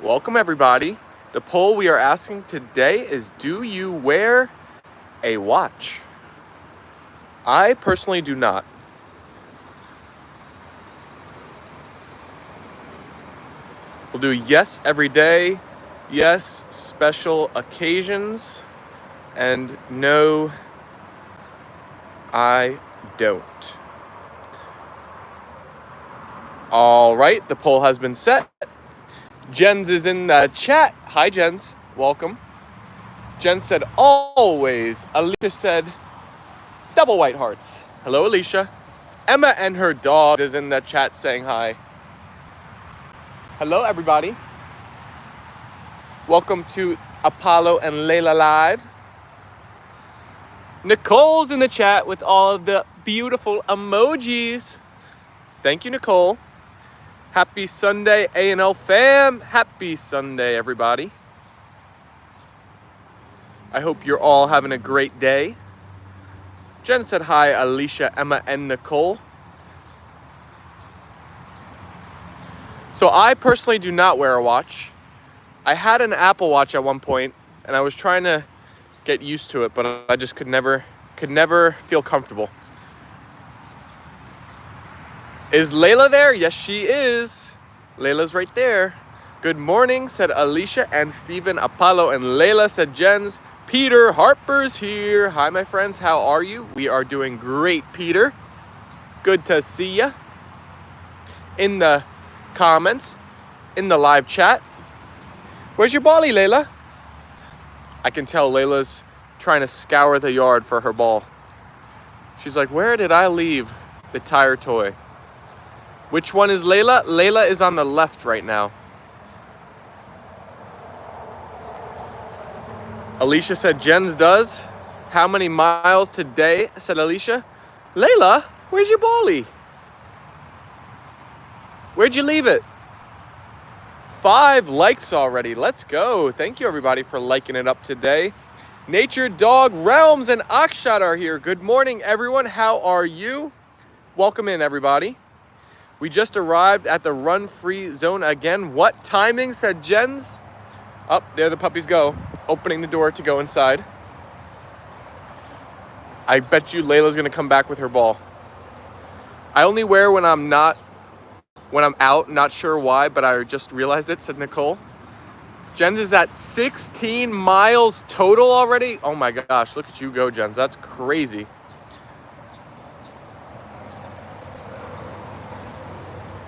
Welcome everybody. The poll we are asking today is, do you wear a watch? I personally do not. We'll do yes every day, yes special occasions, and no, I don't. All right, the poll has been set. Jens is in the chat. Hi, Jens. Welcome. Jen said, always. Alicia said, double white hearts. Hello, Alicia. Emma and her dog is in the chat saying hi. Hello, everybody. Welcome to Apollo and Leyla Live. Nicole's in the chat with all of the beautiful emojis. Thank you, Nicole. Happy Sunday, A&L Fam. Happy Sunday, everybody. I hope you're all having a great day. Jen said hi, Alicia, Emma, and Nicole. So I personally do not wear a watch. I had an Apple Watch at one point, and I was trying to get used to it, but I just could never feel comfortable. Is Leyla there? Yes, she is. Leyla's right there. Good morning, said Alicia and Stephen. Apollo and Leyla, said Jens. Peter Harper's here. Hi, my friends. How are you? We are doing great, Peter. Good to see ya. In the comments, in the live chat. Where's your ballie, Leyla? I can tell Layla's trying to scour the yard for her ball. She's like, where did I leave the tire toy? Which one is Leyla? Leyla is on the left right now. Alicia said Jens does. How many miles today? Said Alicia. Leyla, where's your ballie? Where'd you leave it? 5 likes already. Let's go. Thank you everybody for liking it up today. Nature Dog Realms and Akshat are here. Good morning everyone. How are you? Welcome in everybody. We just arrived at the run-free zone again. What timing, said Jens? Up there the puppies go, opening the door to go inside. I bet you Layla's gonna come back with her ball. I only wear when I'm out, not sure why, but I just realized it, said Nicole. Jens is at 16 miles total already. Oh my gosh, look at you go, Jens. That's crazy.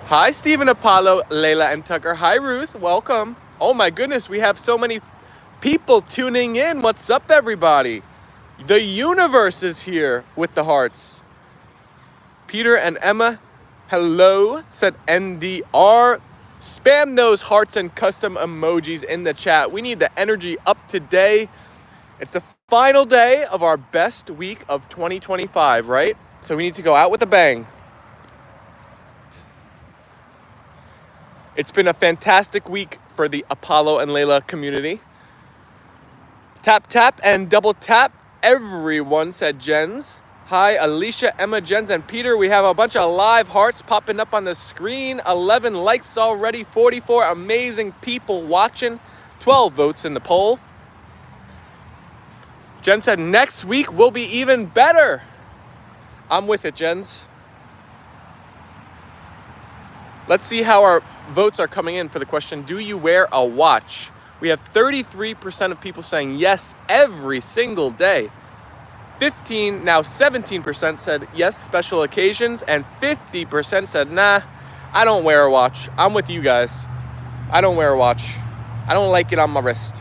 Hi, Stephen, Apollo, Leyla, and Tucker. Hi, Ruth. Welcome. Oh, my goodness. We have so many people tuning in. What's up, everybody? The universe is here with the hearts. Peter and Emma, hello, said NDR. Spam those hearts and custom emojis in the chat. We need the energy up today. It's the final day of our best week of 2025, right? So we need to go out with a bang. It's been a fantastic week for the Apollo and Leyla community. Tap, tap, and double tap, everyone, said Jens. Hi, Alicia, Emma, Jens, and Peter. We have a bunch of live hearts popping up on the screen. 11 likes already, 44 amazing people watching. 12 votes in the poll. Jen said next week will be even better. I'm with it, Jens. Let's see how our votes are coming in for the question, do you wear a watch? We have 33% of people saying yes every single day. 17% said yes, special occasions, and 50% said nah, I don't wear a watch. I'm with you guys. I don't wear a watch. I don't like it on my wrist.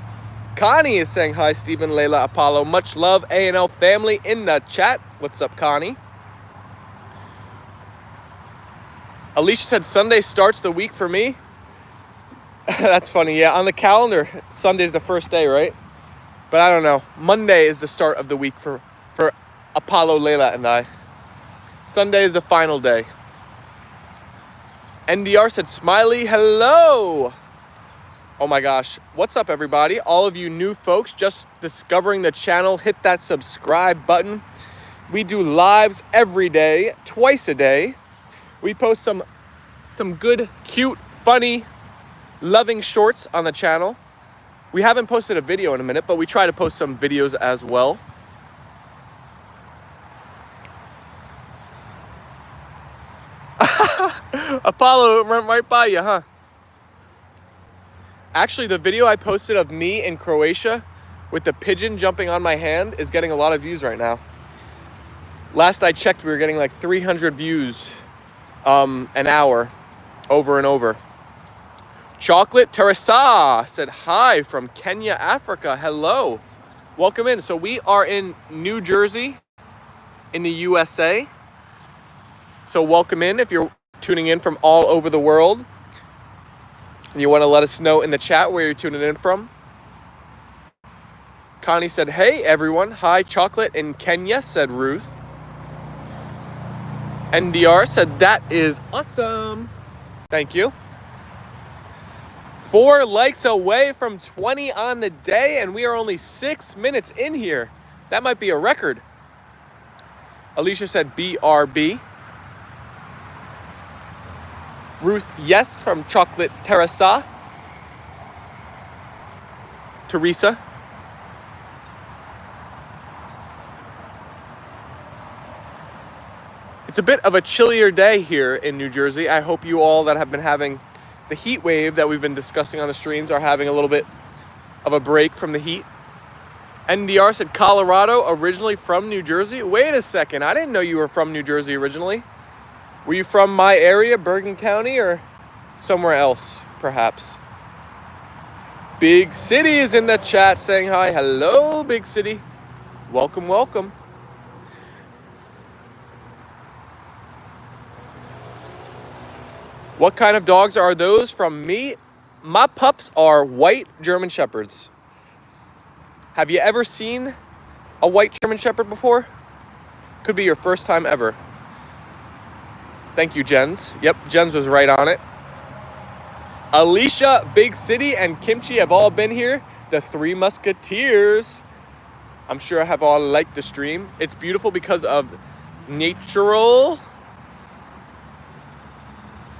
Connie is saying hi, Stephen, Leyla, Apollo. Much love, A&L family in the chat. What's up, Connie? Alicia said Sunday starts the week for me. That's funny. Yeah, on the calendar, Sunday's the first day, right? But I don't know. Monday is the start of the week for Apollo, Leyla, and I. Sunday is the final day. NDR said smiley, hello. Oh my gosh. What's up, everybody? All of you new folks just discovering the channel, hit that subscribe button. We do lives every day, twice a day. We post some good, cute, funny loving shorts on the channel. We haven't posted a video in a minute, but we try to post some videos as well. Apollo went right by you, huh? Actually, the video I posted of me in Croatia with the pigeon jumping on my hand is getting a lot of views right now. Last I checked, we were getting like 300 views an hour, over and over. Chocolate Teresa said hi from Kenya, Africa. Hello. Welcome in. So we are in New Jersey in the USA. So welcome in if you're tuning in from all over the world. And you want to let us know in the chat where you're tuning in from. Connie said, hey everyone. Hi, Chocolate in Kenya, said Ruth. NDR said, that is awesome. Thank you. 4 likes away from 20 on the day, and we are only 6 minutes in here. That might be a record. Alicia said, BRB. Ruth, yes, from Chocolate Teresa. Teresa. It's a bit of a chillier day here in New Jersey. I hope you all that have been having the heat wave that we've been discussing on the streams are having a little bit of a break from the heat. NDR said Colorado, originally from New Jersey. Wait a second, I didn't know you were from New Jersey originally. Were you from my area, Bergen County, or somewhere else, perhaps? Big City is in the chat saying hi. Hello, Big City. Welcome, welcome. What kind of dogs are those from me? My pups are white German Shepherds. Have you ever seen a white German Shepherd before? Could be your first time ever. Thank you, Jens. Yep, Jens was right on it. Alicia, Big City, and Kimchi have all been here. The 3 Musketeers. I'm sure I have all liked the stream. It's beautiful because of natural.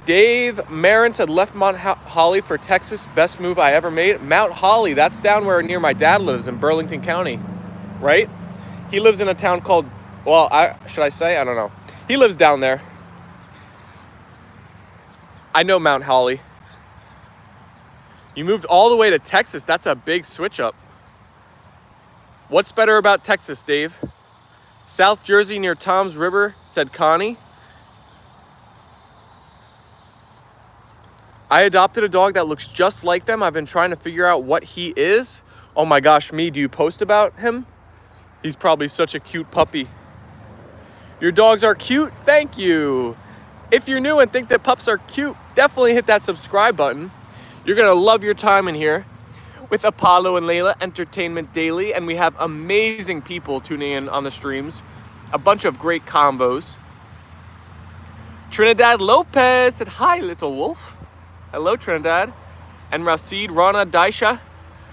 Dave Marin said left Mount Holly for Texas. Best move I ever made. Mount Holly, that's down where near my dad lives in Burlington County, right? He lives in a town called, well, should I say? I don't know. He lives down there. I know Mount Holly. You moved all the way to Texas. That's a big switch up. What's better about Texas, Dave? South Jersey near Tom's River, said Connie. I adopted a dog that looks just like them. I've been trying to figure out what he is. Oh my gosh, me, do you post about him? He's probably such a cute puppy. Your dogs are cute? Thank you. If you're new and think that pups are cute, definitely hit that subscribe button. You're gonna love your time in here with Apollo and Leyla Entertainment Daily, and we have amazing people tuning in on the streams. A bunch of great combos. Trinidad Lopez said, hi, little wolf. Hello, Trinidad. And Rasid Rana Daisha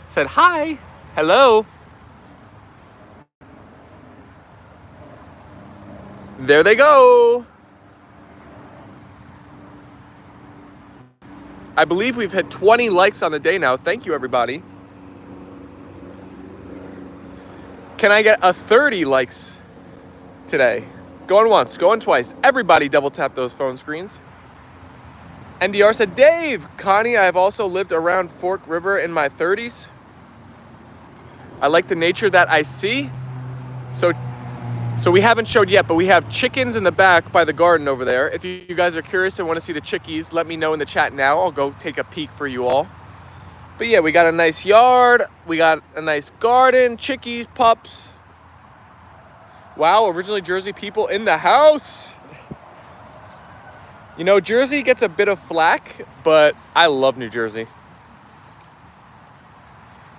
said, hi. Hello. There they go. I believe we've hit 20 likes on the day now. Thank you, everybody. Can I get a 30 likes today? Going once, going twice. Everybody double tap those phone screens. NDR said, Dave, Connie, I have also lived around Fork River in my 30s. I like the nature that I see. So we haven't showed yet, but we have chickens in the back by the garden over there. If you guys are curious and want to see the chickies, let me know in the chat now. I'll go take a peek for you all. But yeah, we got a nice yard. We got a nice garden, chickies, pups. Wow, originally Jersey people in the house. You know, Jersey gets a bit of flack, but I love New Jersey.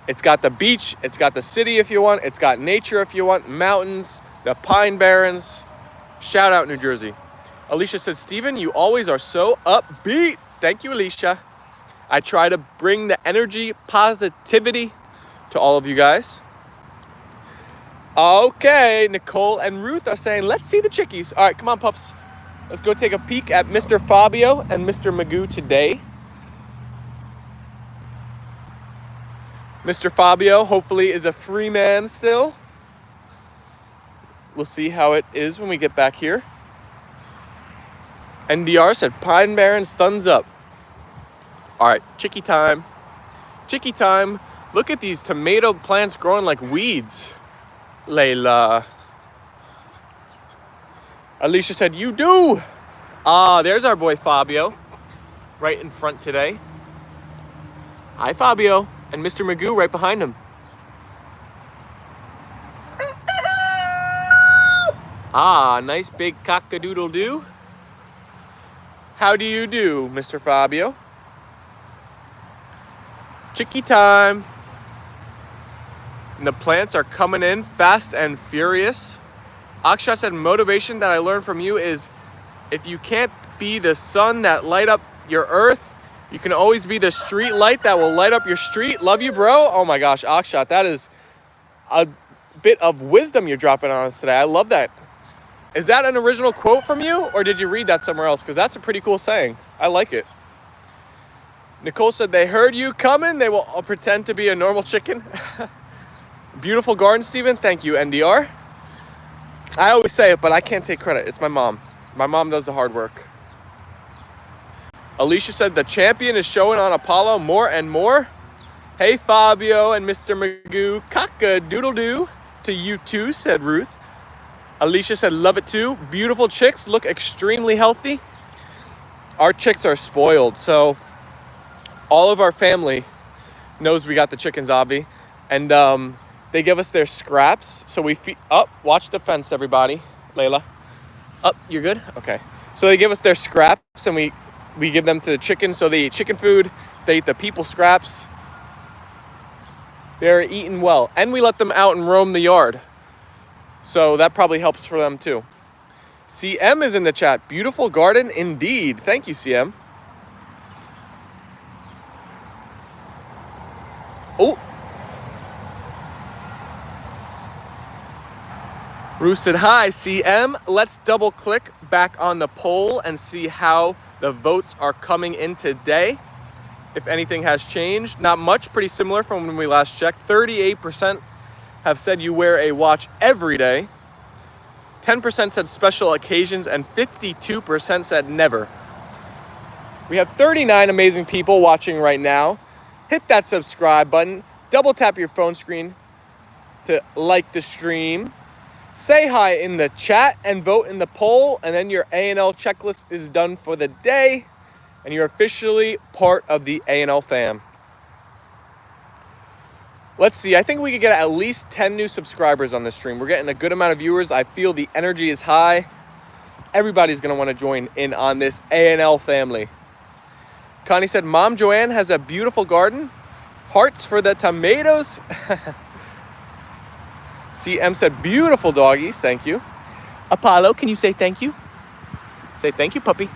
It's got the beach, it's got the city if you want, it's got nature if you want, mountains, the Pine Barrens. Shout out New Jersey. Alicia said, Steven, you always are so upbeat. Thank you, Alicia. I try to bring the energy, positivity to all of you guys. Okay, Nicole and Ruth are saying, let's see the chickies. All right, come on, pups. Let's go take a peek at Mr. Fabio and Mr. Magoo today. Mr. Fabio hopefully is a free man still. We'll see how it is when we get back here. NDR said Pine Barrens, thumbs up. All right, chickie time. Chickie time. Look at these tomato plants growing like weeds. Leyla. Alicia said, you do. Ah, there's our boy Fabio. Right in front today. Hi, Fabio. And Mr. Magoo right behind him. Ah, nice big cock-a-doodle-doo. How do you do, Mr. Fabio? Chickie time. And the plants are coming in fast and furious. Aksha said, motivation that I learned from you is if you can't be the sun that light up your earth, you can always be the street light that will light up your street. Love you, bro. Oh my gosh, Akshat, that is a bit of wisdom you're dropping on us today. I love that. Is that an original quote from you, or did you read that somewhere else? Because that's a pretty cool saying. I like it. Nicole said, they heard you coming. They will all pretend to be a normal chicken. Beautiful garden, Steven. Thank you, NDR. I always say it, but I can't take credit. It's my mom. My mom does the hard work. Alicia said, the champion is showing on Apollo more and more. Hey, Fabio and Mr. Magoo. Cock-a-doodle-doo to you too, said Ruth. Alicia said, love it too. Beautiful chicks, look extremely healthy. Our chicks are spoiled, so all of our family knows we got the chickens, Avi. And they give us their scraps, so we feed up. Watch the fence, everybody. Leyla. Up, you're good? Okay. So they give us their scraps, and we give them to the chickens, so they eat chicken food. They eat the people scraps. They're eating well. And we let them out and roam the yard. So that probably helps for them too. CM is in the chat. Beautiful garden indeed. Thank you, CM. Oh. Ruth said, hi, CM. Let's double click back on the poll and see how the votes are coming in today. If anything has changed. Not much, pretty similar from when we last checked. 38% have said you wear a watch every day. 10% said special occasions, and 52% said never. We have 39 amazing people watching right now. Hit that subscribe button. Double tap your phone screen to like the stream. Say hi in the chat and vote in the poll, and then your A&L checklist is done for the day, and you're officially part of the A&L fam. Let's see, I think we could get at least 10 new subscribers on this stream. We're getting a good amount of viewers. I feel the energy is high. Everybody's gonna wanna join in on this A&L family. Connie said, Mom Joanne has a beautiful garden. Hearts for the tomatoes. CM said, beautiful doggies, thank you. Apollo, can you say thank you? Say thank you, puppy.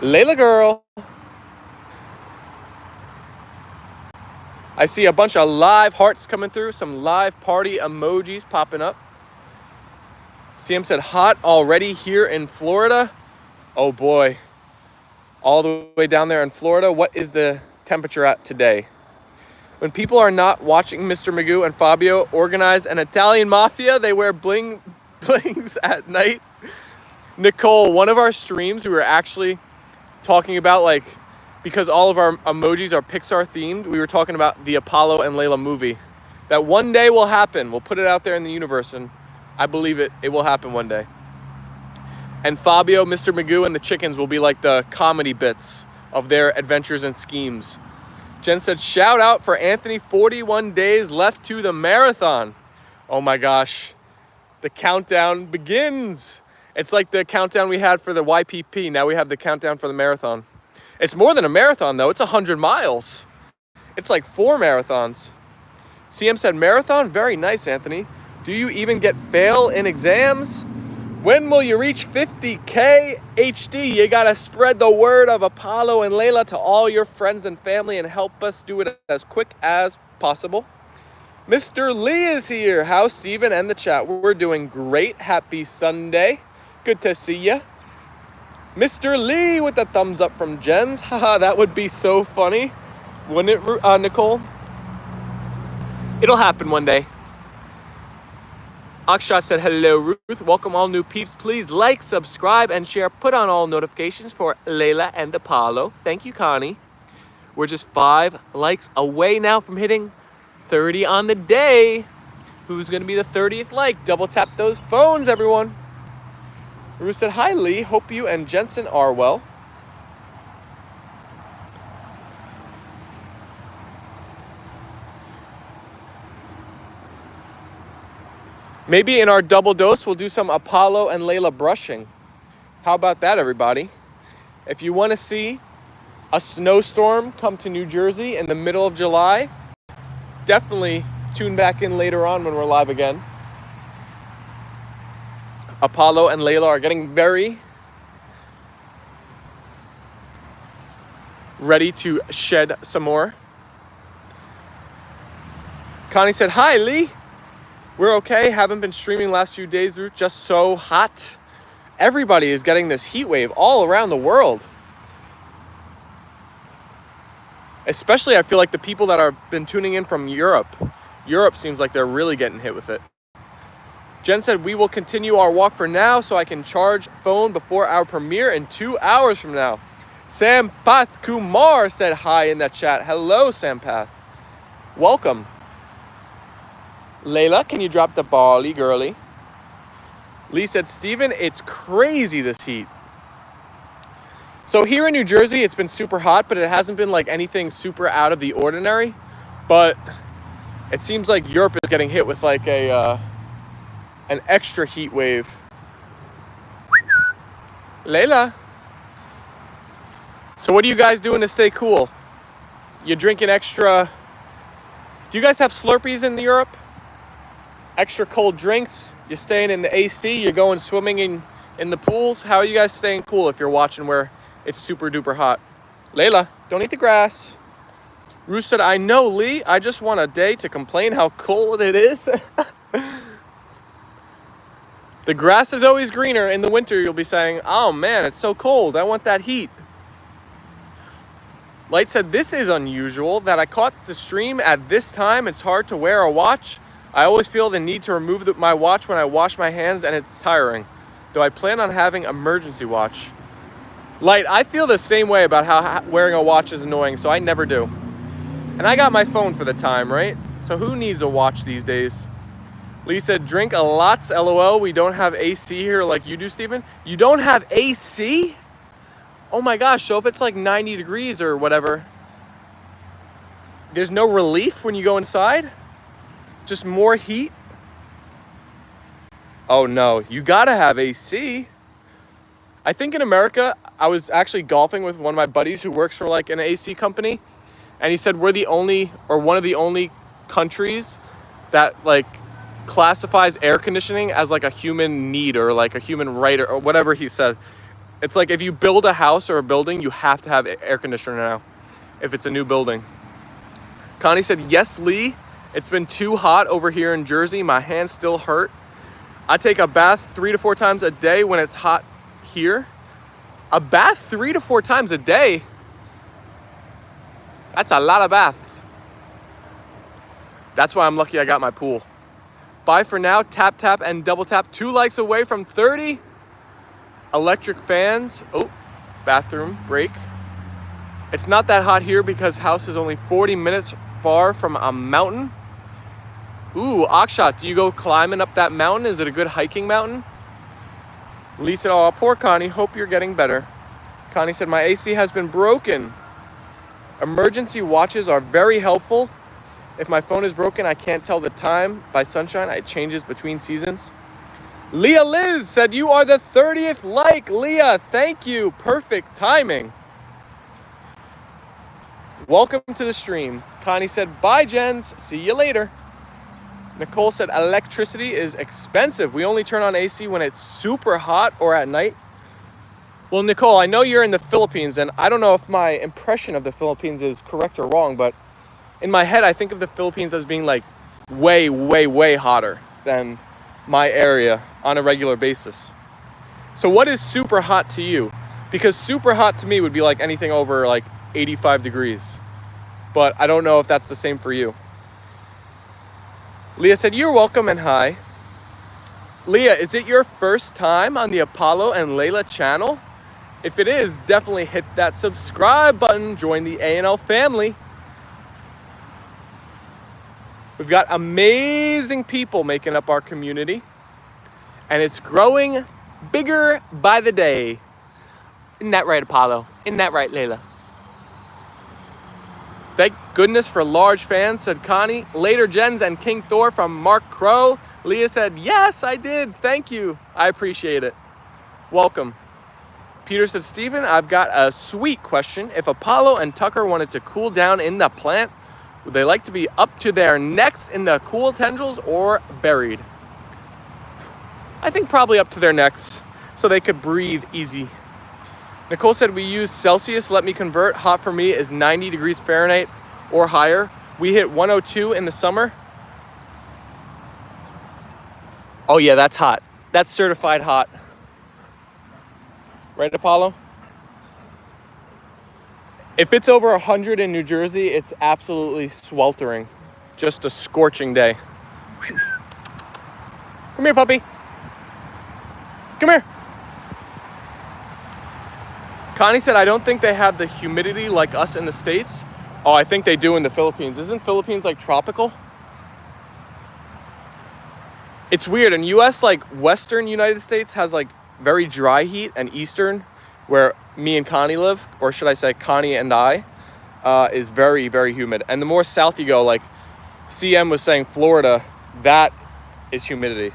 Leyla girl. I see a bunch of live hearts coming through, some live party emojis popping up. CM said, hot already here in Florida. Oh boy. All the way down there in Florida. What is the temperature at today? When people are not watching Mr. Magoo and Fabio organize an Italian mafia, they wear blings at night. Nicole, one of our streams, we were actually talking about, like, because all of our emojis are Pixar themed, we were talking about the Apollo and Leyla movie. That one day will happen. We'll put it out there in the universe, and I believe it will happen one day. And Fabio, Mr. Magoo, and the chickens will be like the comedy bits of their adventures and schemes. Jen said, shout out for Anthony, 41 days left to the marathon. Oh my gosh, the countdown begins. It's like the countdown we had for the YPP. Now we have the countdown for the marathon. It's more than a marathon though, it's 100 miles. It's like 4 marathons. CM said, marathon, very nice, Anthony. Do you even get fail in exams? When will you reach 50K HD? You gotta spread the word of Apollo and Leyla to all your friends and family and help us do it as quick as possible. Mr. Lee is here. How's Steven and the chat? We're doing great. Happy Sunday. Good to see ya. Mr. Lee with the thumbs up from Jens. Haha, that would be so funny. Wouldn't it, Nicole? It'll happen one day. Akshat said, hello, Ruth. Welcome all new peeps. Please like, subscribe, and share. Put on all notifications for Leyla and Apollo. Thank you, Connie. We're just 5 likes away now from hitting 30 on the day. Who's going to be the 30th like? Double tap those phones, everyone. Ruth said, hi, Lee. Hope you and Jensen are well. Maybe in our double dose, we'll do some Apollo and Leyla brushing. How about that, everybody? If you want to see a snowstorm come to New Jersey in the middle of July, definitely tune back in later on when we're live again. Apollo and Leyla are getting very ready to shed some more. Connie said, hi, Lee. We're okay. Haven't been streaming last few days, Ruth. Just so hot. Everybody is getting this heat wave all around the world. Especially, I feel like the people that are been tuning in from Europe. Europe seems like they're really getting hit with it. Jen said, we will continue our walk for now so I can charge phone before our premiere in 2 hours from now. Sampath Kumar said hi in that chat. Hello, Sampath. Welcome. Leyla, can you drop the bally, girly? Lee said, Steven, it's crazy this heat. So here in New Jersey, it's been super hot, but it hasn't been like anything super out of the ordinary. But it seems like Europe is getting hit with like an extra heat wave. Leyla. So what are you guys doing to stay cool? You drinking extra? Do you guys have Slurpees in Europe? Extra cold drinks? You're staying in the AC? You're going swimming in the pools? How are you guys staying cool if you're watching where it's super duper hot? Leyla, don't eat the grass. Ruth said, I know, Lee. I just want a day to complain how cold it is. The grass is always greener. In the winter, you'll be saying, oh man, it's so cold. I want that heat. Light said, this is unusual that I caught the stream at this time. It's hard to wear a watch. I always feel the need to remove my watch when I wash my hands and it's tiring. Though I plan on having emergency watch. Light, I feel the same way about how wearing a watch is annoying, so I never do. And I got my phone for the time, right? So who needs a watch these days? Lee said, drink a lots, LOL. We don't have AC here like you do, Steven. You don't have AC? Oh my gosh, so if it's like 90 degrees or whatever, there's no relief when you go inside? Just more heat? Oh no, you gotta have AC. I think in America, I was actually golfing with one of my buddies who works for like an AC company. And he said we're the only, or one of the only countries that like classifies air conditioning as like a human need or like a human right or whatever he said. It's like if you build a house or a building, you have to have air conditioner now if it's a new building. Connie said, yes, Lee. It's been too hot over here in Jersey. My hands still hurt. I take a bath 3 to 4 times a day when it's hot here. A bath 3 to 4 times a day? That's a lot of baths. That's why I'm lucky I got my pool. Bye for now. Tap, tap, and double tap. 2 likes away from 30. Electric fans. Oh, bathroom break. It's not that hot here because house is only 40 minutes far from a mountain. Ooh, Akshat, do you go climbing up that mountain? Is it a good hiking mountain? Lee said, oh, poor Connie. Hope you're getting better. Connie said, my AC has been broken. Emergency watches are very helpful. If my phone is broken, I can't tell the time by sunshine. It changes between seasons. Leah Liz said, you are the 30th like. Leah, thank you. Perfect timing. Welcome to the stream. Connie said, bye, Jens. See you later. Nicole said, electricity is expensive. We only turn on AC when it's super hot or at night. Well, Nicole, I know you're in the Philippines, and I don't know if my impression of the Philippines is correct or wrong, but in my head, I think of the Philippines as being like way, way, way hotter than my area on a regular basis. So what is super hot to you? Because super hot to me would be like anything over like 85 degrees. But I don't know if that's the same for you. Leah said, you're welcome and hi. Leah, is it your first time on the Apollo and Leyla channel? If it is, definitely hit that subscribe button. Join the A&L family. We've got amazing people making up our community. And it's growing bigger by the day. Isn't that right, Apollo? Isn't that right, Leyla? Thank goodness for large fans, said Connie. Later, Jens and King Thor from Mark Crow. Leah said, yes, I did. Thank you. I appreciate it. Welcome. Peter said, Steven, I've got a sweet question. If Apollo and Tucker wanted to cool down in the plant, would they like to be up to their necks in the cool tendrils or buried? I think probably up to their necks so they could breathe easy. Nicole said, we use Celsius. Let me convert. Hot for me is 90 degrees Fahrenheit or higher. We hit 102 in the summer. Oh yeah, that's hot. That's certified hot. Right, Apollo? If it's over 100 in New Jersey, it's absolutely sweltering. Just a scorching day. Come here, puppy. Come here. Connie said, I don't think they have the humidity like us in the States. Oh, I think they do in the Philippines. Isn't Philippines like tropical? It's weird. In US, like Western United States has like very dry heat, and Eastern, where me and Connie live, or should I say Connie and I, is very, very humid. And the more south you go, like CM was saying Florida, that is humidity.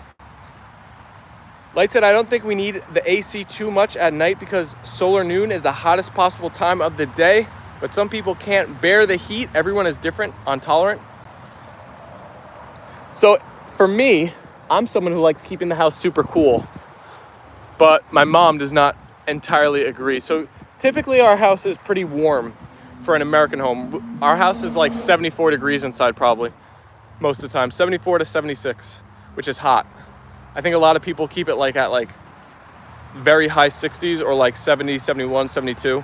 Light said, I don't think we need the AC too much at night because solar noon is the hottest possible time of the day, but some people can't bear the heat. Everyone is different on tolerant. So for me, I'm someone who likes keeping the house super cool, but my mom does not entirely agree. So typically our house is pretty warm for an American home. Our house is like 74 degrees inside probably most of the time, 74 to 76, which is hot. I think a lot of people keep it like at like very high 60s or like 70, 71, 72.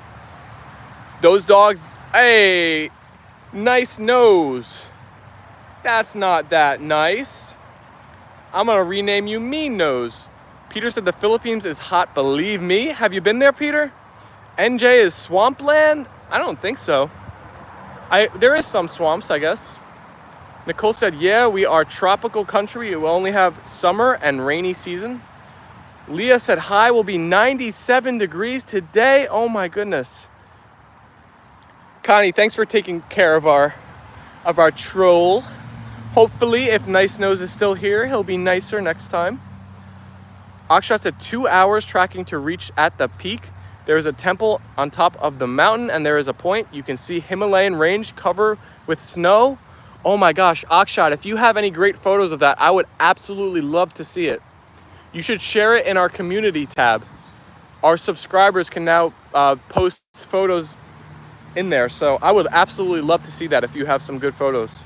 Those dogs, hey, nice nose. That's not that nice. I'm gonna rename you Mean Nose. Peter said the Philippines is hot, believe me. Have you been there, Peter? NJ is swampland? I don't think so. There is some swamps, I guess. Nicole said, yeah, we are tropical country. We only have summer and rainy season. Leah said, high will be 97 degrees today. Oh my goodness. Connie, thanks for taking care of our troll. Hopefully, if Nice Nose is still here, he'll be nicer next time. Akshat said 2 hours tracking to reach at the peak. There is a temple on top of the mountain and there is a point. You can see Himalayan range cover with snow. Oh my gosh, Akshat, if you have any great photos of that, I would absolutely love to see it. You should share it in our community tab. Our subscribers can now post photos in there. So I would absolutely love to see that if you have some good photos.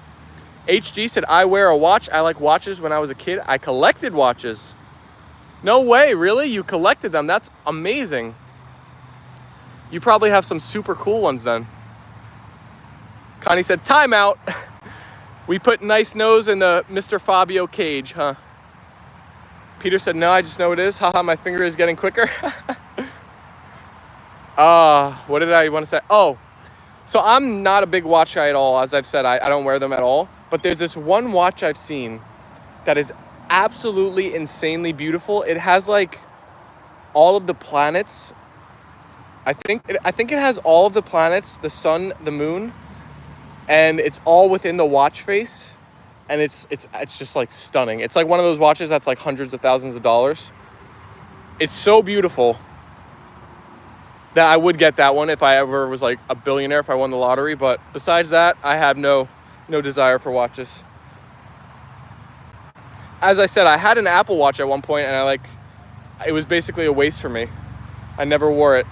HG said, I wear a watch. I like watches. When I was a kid, I collected watches. No way, really? You collected them? That's amazing. You probably have some super cool ones then. Connie said, time out. We put Nice Nose in the Mr. Fabio cage, huh? Peter said, no, I just know it is. Haha, my finger is getting quicker. What did I want to say? Oh, so I'm not a big watch guy at all. As I've said, I don't wear them at all. But there's this one watch I've seen that is absolutely insanely beautiful. It has like all of the planets. I think it has all of the planets, the sun, the moon, and it's all within the watch face. And it's just like stunning. It's like one of those watches that's like hundreds of thousands of dollars. It's so beautiful that I would get that one if I ever was like a billionaire, if I won the lottery. But besides that, I have no desire for watches. As I said, I had an Apple Watch at one point and it was basically a waste for me. I never wore it.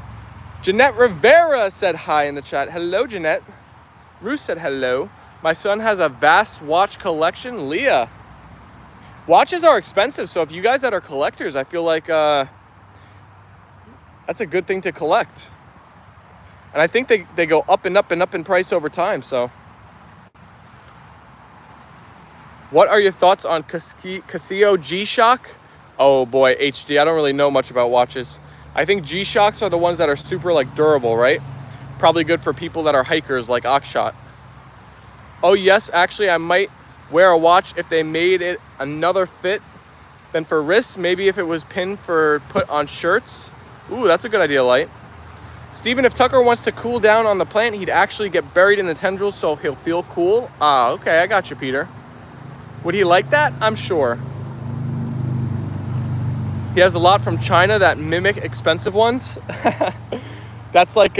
Jeanette Rivera said hi in the chat. Hello, Jeanette. Ruth said hello. My son has a vast watch collection. Leah. Watches are expensive, so if you guys that are collectors, I feel like That's a good thing to collect. And I think they go up and up and up in price over time, so. What are your thoughts on Casio G-Shock? Oh boy, HD, I don't really know much about watches. I think G-Shocks are the ones that are super like durable, right? Probably good for people that are hikers like Akshat. Oh yes, actually I might wear a watch if they made it another fit than for wrists. Maybe if it was pinned for put on shirts. Ooh, that's a good idea, Light. Steven, if Tucker wants to cool down on the plant, he'd actually get buried in the tendrils so he'll feel cool. Ah, okay, I got you, Peter. Would he like that? I'm sure. He has a lot from China that mimic expensive ones. That's like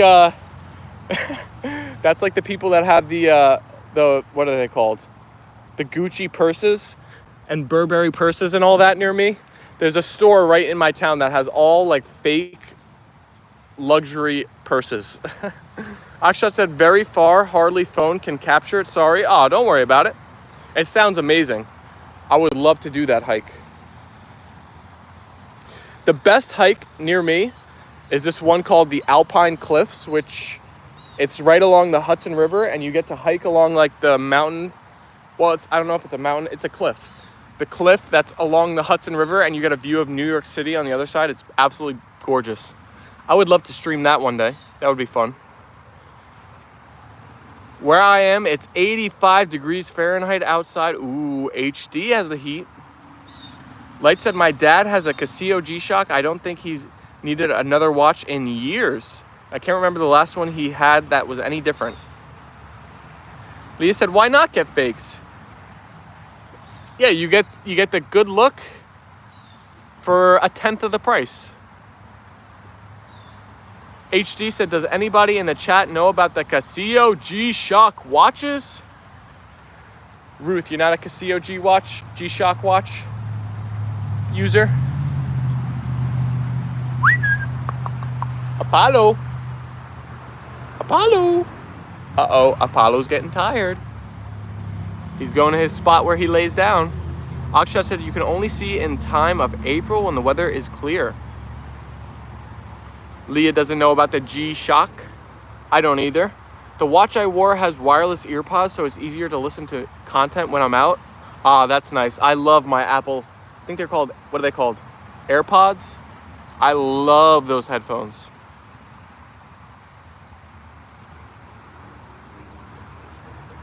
that's like the people that have the what are they called? The Gucci purses and Burberry purses and all that near me. There's a store right in my town that has all like fake luxury purses. Akshat said very far, hardly phone can capture it. Sorry. Oh, don't worry about it. It sounds amazing. I would love to do that hike. The best hike near me is this one called the Alpine Cliffs, which it's right along the Hudson River, and you get to hike along like the mountain. Well, I don't know if it's a mountain, it's a cliff. The cliff that's along the Hudson River, and you get a view of New York City on the other side. It's absolutely gorgeous. I would love to stream that one day. That would be fun. Where I am, it's 85 degrees Fahrenheit outside. Ooh, HD has the heat. Light said, my dad has a Casio G-Shock. I don't think he's needed another watch in years. I can't remember the last one he had that was any different. Leah said, why not get fakes? Yeah, you get the good look for a tenth of the price. HD said, does anybody in the chat know about the Casio G-Shock watches? Ruth, you're not a Casio G-Shock watch user? Apollo. Uh-oh, Apollo's getting tired. He's going to his spot where he lays down. Akshat said you can only see in time of April when the weather is clear. Leah doesn't know about the G-Shock. I don't either. The watch I wore has wireless earpods, so it's easier to listen to content when I'm out. Ah, that's nice. I love my Apple. I think they're called, what are they called? AirPods? I love those headphones.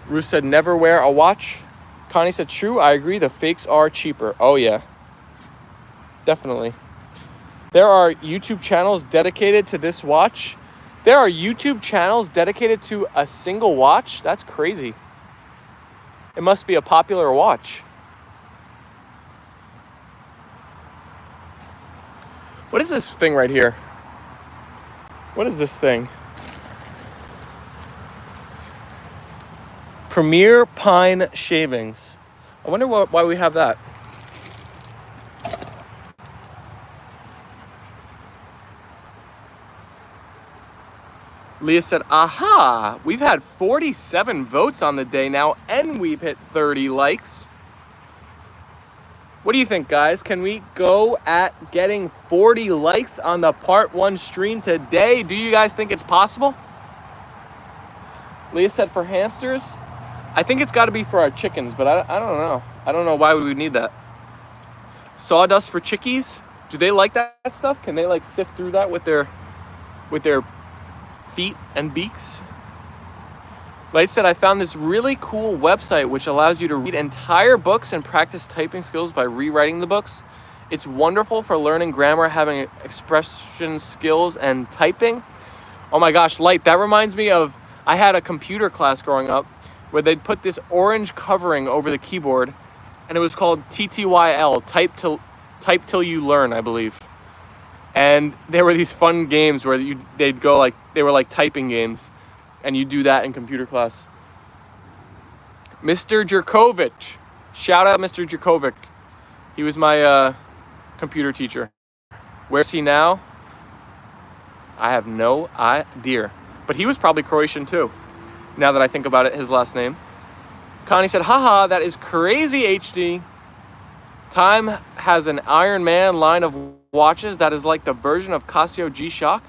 Ruth said, never wear a watch. Connie said, true, I agree. The fakes are cheaper. Oh, yeah. Definitely. There are YouTube channels dedicated to this watch. There are YouTube channels dedicated to a single watch? That's crazy. It must be a popular watch. What is this thing right here? What is this thing? Premier Pine Shavings. I wonder why we have that. Leah said, aha, we've had 47 votes on the day now, and we've hit 30 likes. What do you think, guys? Can we go at getting 40 likes on the part 1 stream today? Do you guys think it's possible? Leah said, for hamsters, I think it's got to be for our chickens, but I don't know. I don't know why we would need that. Sawdust for chickies? Do they like that stuff? Can they like sift through that with their feet and beaks? Light said, I found this really cool website which allows you to read entire books and practice typing skills by rewriting the books. It's wonderful for learning grammar, having expression skills, and typing. Oh my gosh, Light, that reminds me of, I had a computer class growing up where they'd put this orange covering over the keyboard, and it was called TTYL, type till you learn, I believe. And there were these fun games where they'd go like, they were like typing games, and you do that in computer class. Mr. Jerkovic. Shout out Mr. Jerkovic. He was my computer teacher. Where's he now? I have no idea. But he was probably Croatian too, now that I think about it, his last name. Connie said, haha, that is crazy, HD. Time has an Iron Man line of watches that is like the version of Casio G-Shock?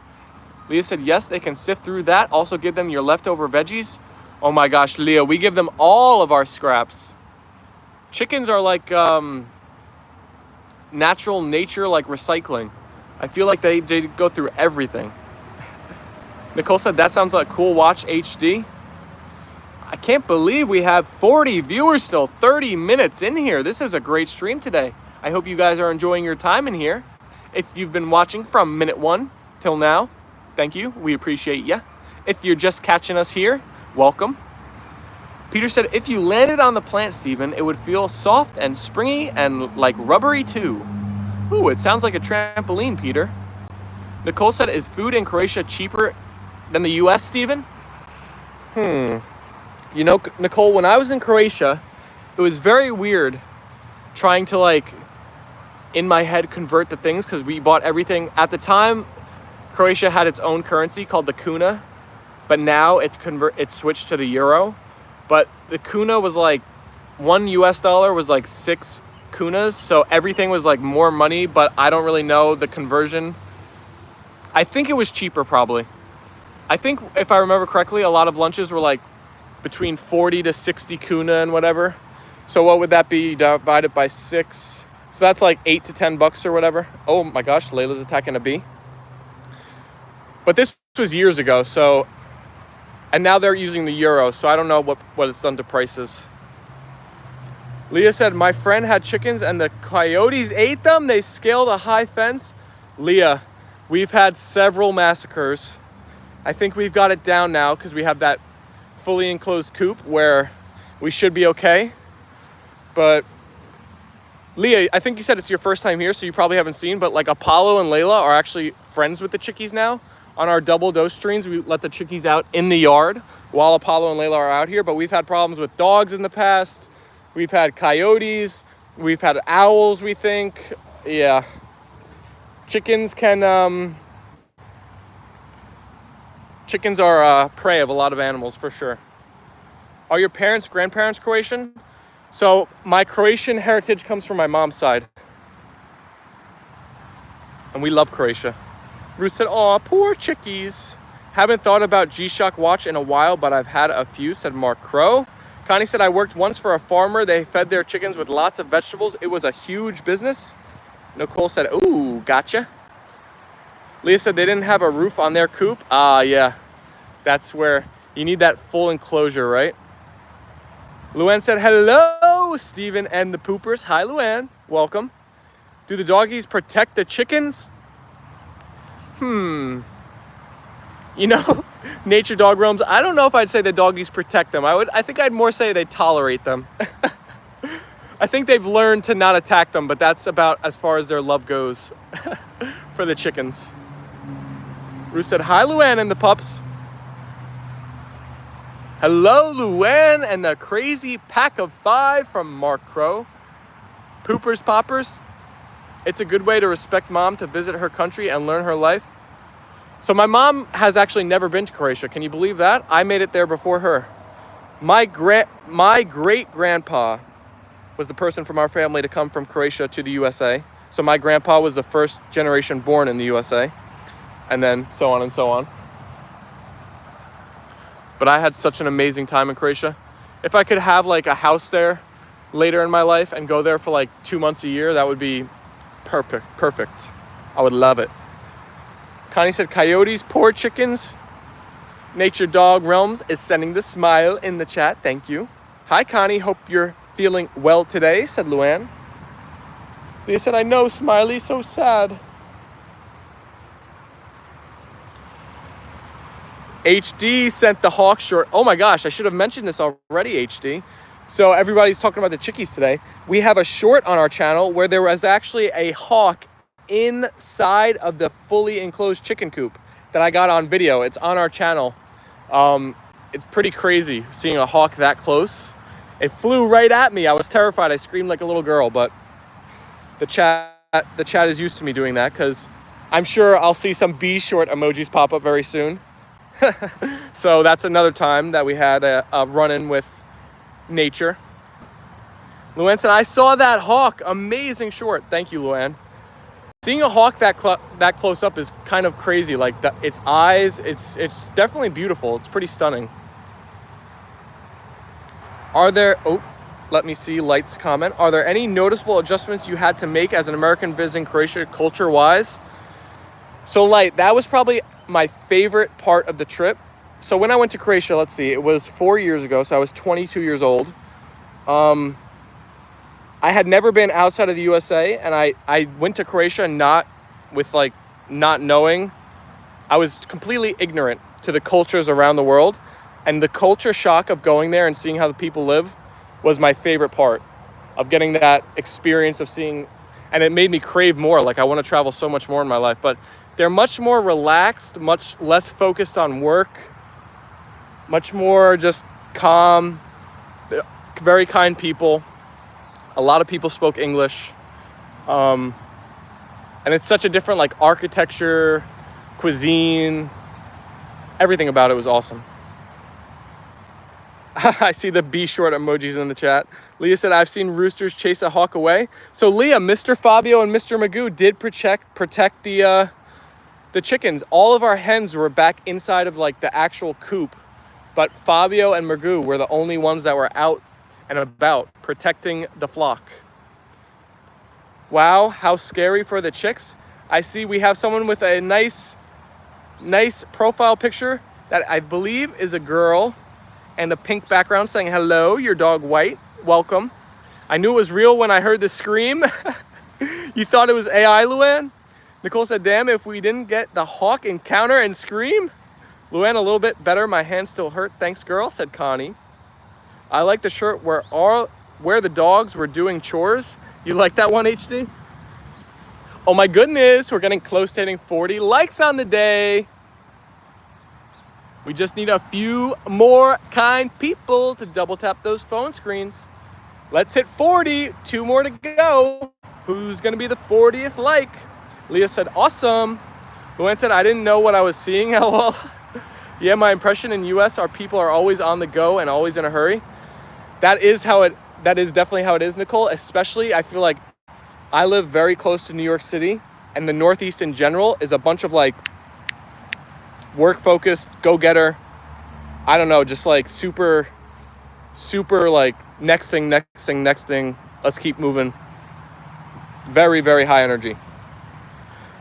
Leah said, yes, they can sift through that. Also give them your leftover veggies. Oh my gosh, Leah, we give them all of our scraps. Chickens are like natural nature, like recycling. I feel like they go through everything. Nicole said, that sounds like cool watch HD. I can't believe we have 40 viewers still, 30 minutes in here. This is a great stream today. I hope you guys are enjoying your time in here. If you've been watching from minute 1 till now, thank you. We appreciate you. If you're just catching us here, welcome. Peter said, if you landed on the plant, Steven, it would feel soft and springy and like rubbery too. Ooh, it sounds like a trampoline, Peter. Nicole said, is food in Croatia cheaper than the US, Steven? You know, Nicole, when I was in Croatia, it was very weird trying to, like, in my head, convert the things, because we bought everything. At the time, Croatia had its own currency called the kuna, but now it's switched to the euro. But the kuna was like, $1 US was like 6 kunas, so everything was like more money, but I don't really know the conversion. I think it was cheaper, probably. I think, if I remember correctly, a lot of lunches were like between 40 to 60 kuna and whatever. So what would that be divided by 6? So that's like $8 to $10 or whatever. Oh my gosh, Layla's attacking a bee. But this was years ago, so, and now they're using the euro, so I don't know what it's done to prices. Leah said, my friend had chickens and the coyotes ate them. They scaled a high fence. Leah, we've had several massacres. I think we've got it down now because we have that fully enclosed coop where we should be okay. But Leah, I think you said it's your first time here, so you probably haven't seen, but like Apollo and Leyla are actually friends with the chickies now. On our double dose streams, we let the chickies out in the yard while Apollo and Leyla are out here, but we've had problems with dogs in the past. We've had coyotes, we've had owls, we think. Yeah. Chickens are prey of a lot of animals, for sure. Are your parents, grandparents Croatian? So my Croatian heritage comes from my mom's side. And we love Croatia. Ruth said, aw, poor chickies. Haven't thought about G-Shock watch in a while, but I've had a few, said Mark Crow. Connie said, I worked once for a farmer. They fed their chickens with lots of vegetables. It was a huge business. Nicole said, ooh, gotcha. Leah said they didn't have a roof on their coop. Yeah. That's where you need that full enclosure, right? Luann said, hello, Steven and the poopers. Hi, Luann. Welcome. Do the doggies protect the chickens? You know, nature dog realms. I don't know if I'd say the doggies protect them. I think I'd more say they tolerate them. I think they've learned to not attack them, but that's about as far as their love goes for the chickens. Ruth said, hi, Luann and the pups. Hello, Luann and the crazy pack of 5 from Mark Crow. Poopers, poppers. It's a good way to respect mom to visit her country and learn her life. So my mom has actually never been to Croatia. Can you believe that? I made it there before her. My great-grandpa was the person from our family to come from Croatia to the USA. So my grandpa was the first generation born in the USA. And then so on and so on. But I had such an amazing time in Croatia. If I could have like a house there later in my life and go there for like 2 months a year, that would be perfect. I would love it. Connie said, coyotes, poor chickens. Nature Dog Realms is sending the smile in the chat. Thank you. Hi, Connie. Hope you're feeling well today, said Luann. Leah said, I know, Smiley, so sad. HD sent the hawk short. Oh my gosh, I should have mentioned this already, HD. So everybody's talking about the chickies today. We have a short on our channel where there was actually a hawk inside of the fully enclosed chicken coop that I got on video. It's on our channel. It's pretty crazy seeing a hawk that close. It flew right at me. I was terrified. I screamed like a little girl, but the chat is used to me doing that because I'm sure I'll see some bee short emojis pop up very soon. So that's another time that we had a run-in with nature. Luann said, I saw that hawk. Amazing short. Thank you, Luann. Seeing a hawk that close up is kind of crazy. Like its eyes, it's definitely beautiful. It's pretty stunning. Are there, oh, let me see Light's comment. Are there any noticeable adjustments you had to make as an American visiting Croatia culture-wise? So Light, that was probably my favorite part of the trip. So when I went to Croatia, let's see, it was 4 years ago, so I was 22 years old. I had never been outside of the USA, and I went to Croatia not knowing. I was completely ignorant to the cultures around the world, and the culture shock of going there and seeing how the people live was my favorite part of getting that experience of seeing, and it made me crave more. Like, I want to travel so much more in my life, but they're much more relaxed, much less focused on work, much more just calm, very kind people. A lot of people spoke English. And it's such a different, like, architecture, cuisine, everything about it was awesome. I see the be short emojis in the chat. Leah said, I've seen roosters chase a hawk away. So Leah, Mr. Fabio and Mr. Magoo did protect the chickens. All of our hens were back inside of, like, the actual coop. But Fabio and Magoo were the only ones that were out and about protecting the flock. Wow, how scary for the chicks. I see we have someone with a nice profile picture that I believe is a girl and a pink background saying, hello, your dog White, welcome. I knew it was real when I heard the scream. You thought it was AI, Luann? Nicole said, damn, if we didn't get the hawk encounter and scream. Luann, a little bit better, my hand still hurt, thanks girl, said Connie. I like the shirt where the dogs were doing chores. You like that one, HD? Oh my goodness, we're getting close to hitting 40 likes on the day. We just need a few more kind people to double tap those phone screens. Let's hit 40, 2 more to go. Who's gonna be the 40th like? Leah said, awesome. Luann said, I didn't know what I was seeing, lol. Yeah, my impression in US are people are always on the go and always in a hurry. That is definitely how it is, Nicole. Especially, I feel like I live very close to New York City, and the Northeast in general is a bunch of, like, work-focused, go-getter, I don't know, just like super, like, next thing, let's keep moving. Very, very high energy.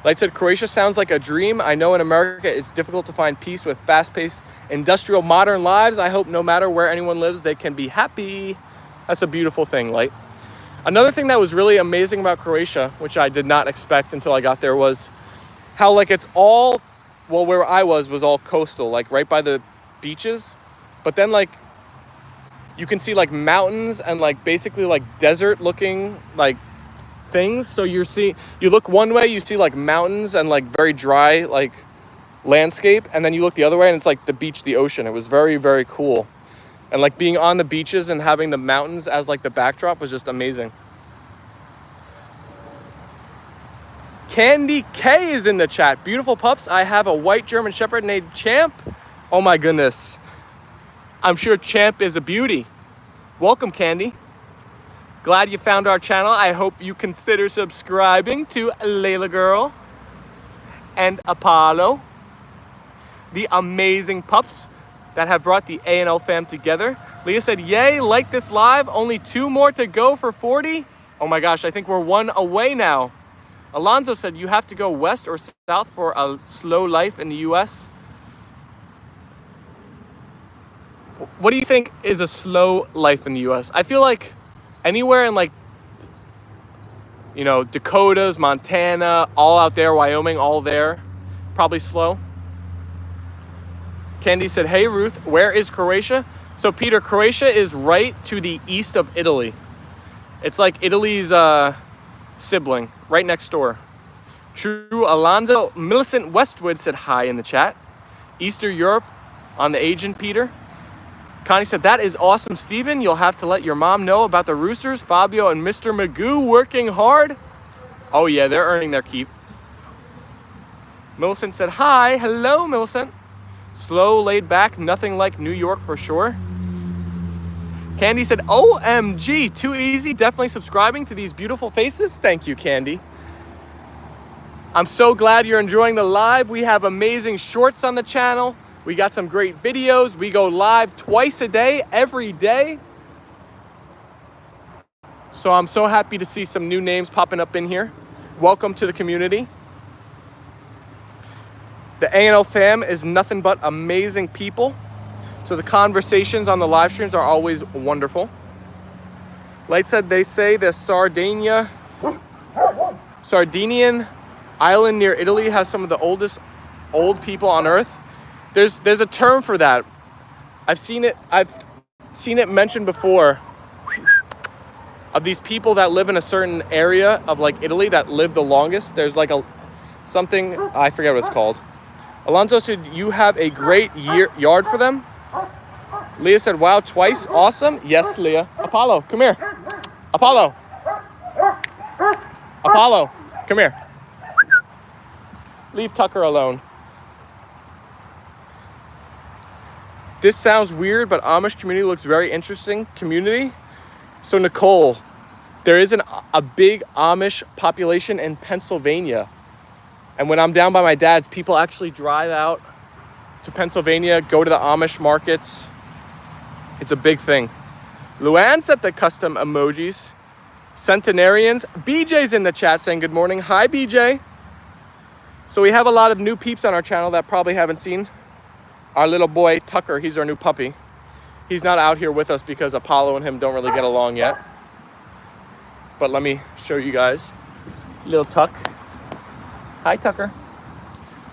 Like I said, Croatia sounds like a dream. I know in America it's difficult to find peace with fast-paced, industrial, modern lives. I hope no matter where anyone lives, they can be happy. That's a beautiful thing, Light. Another thing that was really amazing about Croatia, which I did not expect until I got there, was how, like, it's all, well, where I was all coastal, like right by the beaches. But then, like, you can see, like, mountains and, like, basically, like, desert-looking, like, things. So you look one way, you see, like, mountains and, like, very dry, like, landscape, and then you look the other way and it's like the beach, the ocean. It was very, very cool. And, like, being on the beaches and having the mountains as, like, the backdrop was just amazing. Candy K is in the chat. Beautiful pups. I have a white German Shepherd named Champ. Oh my goodness. I'm sure Champ is a beauty. Welcome, Candy. Glad you found our channel. I hope you consider subscribing to Leyla Girl and Apollo, the amazing pups that have brought the A&L fam together. Leah said, yay, like this live. Only 2 more to go for 40. Oh my gosh, I think we're 1 away now. Alonzo said, you have to go west or south for a slow life in the US. What do you think is a slow life in the US? I feel like anywhere in, like, you know, Dakotas, Montana, all out there, Wyoming, all there, probably slow. Candy said, hey Ruth, where is Croatia? So Peter, Croatia is right to the east of Italy. It's like Italy's sibling, right next door. True Alonzo. Millicent Westwood said hi in the chat. Eastern Europe on the agent, Peter. Connie said, that is awesome, Steven. You'll have to let your mom know about the roosters. Fabio and Mr. Magoo working hard. Oh yeah, they're earning their keep. Millicent said, hi. Hello, Millicent. Slow, laid back, nothing like New York for sure. Candy said, OMG, too easy. Definitely subscribing to these beautiful faces. Thank you, Candy. I'm so glad you're enjoying the live. We have amazing shorts on the channel. We got some great videos. We go live twice a day, every day. So I'm so happy to see some new names popping up in here. Welcome to the community. The A&L Fam is nothing but amazing people. So the conversations on the live streams are always wonderful. Light said they say the Sardinian island near Italy has some of the oldest old people on earth. There's a term for that. I've seen it mentioned before, of these people that live in a certain area of like Italy that live the longest. There's like something, I forget what it's called. Alonso said you have a great yard for them. Leah said, wow, twice, awesome. Yes, Leah. Apollo, come here. Apollo, come here. Leave Tucker alone. This sounds weird, but Amish community looks very interesting. Community. So Nicole, there is a big Amish population in Pennsylvania. And when I'm down by my dad's, people actually drive out to Pennsylvania, go to the Amish markets. It's a big thing. Luann sent the custom emojis. Centenarians. BJ's in the chat saying good morning. Hi, BJ. So we have a lot of new peeps on our channel that probably haven't seen our little boy, Tucker. He's our new puppy. He's not out here with us because Apollo and him don't really get along yet. But let me show you guys. Little Tuck. Hi, Tucker.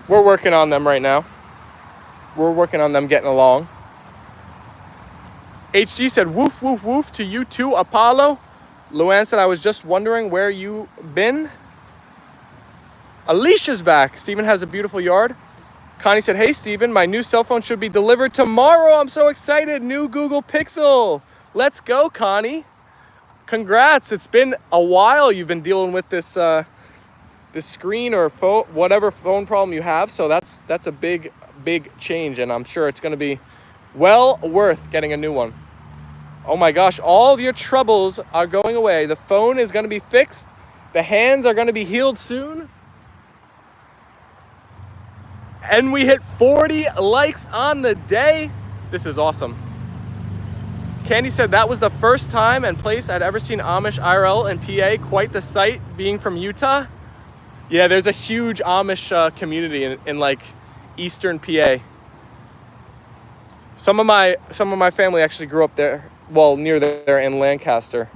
We're working on them right now. We're working on them getting along. HG said, woof, woof, woof to you too, Apollo. Luann said, I was just wondering where you been. Alicia's back. Steven has a beautiful yard. Connie said, hey, Steven, my new cell phone should be delivered tomorrow. I'm so excited. New Google Pixel. Let's go, Connie. Congrats. It's been a while you've been dealing with this screen or phone, whatever phone problem you have. So that's a big change, and I'm sure it's going to be well worth getting a new one. Oh my gosh, all of your troubles are going away. The phone is going to be fixed. The hands are going to be healed soon. And we hit 40 likes on the day. This is awesome. Candy said that was the first time and place I'd ever seen Amish IRL in PA. Quite the sight, being from Utah. Yeah, there's a huge Amish community in like eastern PA. Some of my family actually grew up there, well, near there in Lancaster.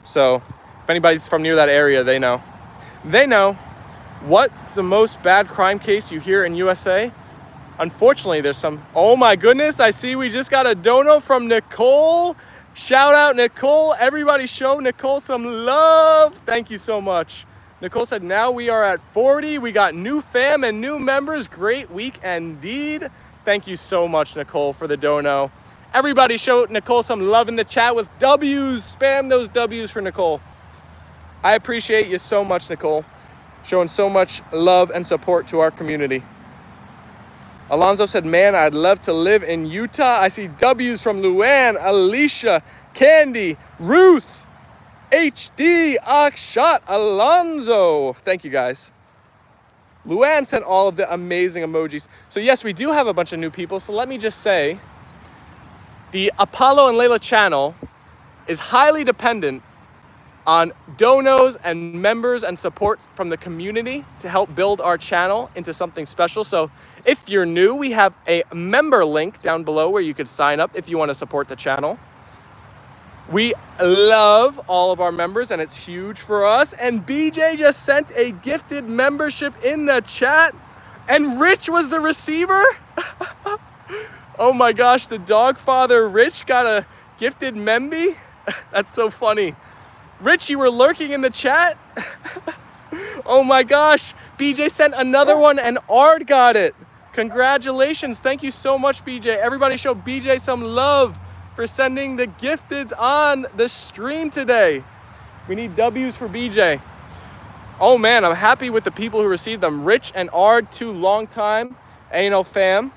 So if anybody's from near that area, they know. What's the most bad crime case you hear in USA? Unfortunately, there's some. Oh my goodness, I see we just got a dono from Nicole. Shout out, Nicole. Everybody show Nicole some love. Thank you so much. Nicole said, now we are at 40. We got new fam and new members. Great week indeed. Thank you so much, Nicole, for the dono. Everybody show Nicole some love in the chat with W's. Spam those W's for Nicole. I appreciate you so much, Nicole. Showing so much love and support to our community. Alonzo said, man, I'd love to live in Utah. I see W's from Luann, Alicia, Candy, Ruth, HD, Akshat, Alonzo. Thank you, guys. Luann sent all of the amazing emojis. So yes, we do have a bunch of new people. So let me just say, the Apollo and Leyla channel is highly dependent on donos and members and support from the community to help build our channel into something special. So if you're new, we have a member link down below where you could sign up if you want to support the channel. We love all of our members and it's huge for us. And BJ just sent a gifted membership in the chat and Rich was the receiver. Oh my gosh, the dog father Rich got a gifted memby. That's so funny. Rich, you were lurking in the chat? Oh my gosh, BJ sent another one and Ard got it. Congratulations, thank you so much, BJ. Everybody show BJ some love for sending the gifteds on the stream today. We need W's for BJ. Oh man, I'm happy with the people who received them. Rich and Ard, two long-time A&L Fam.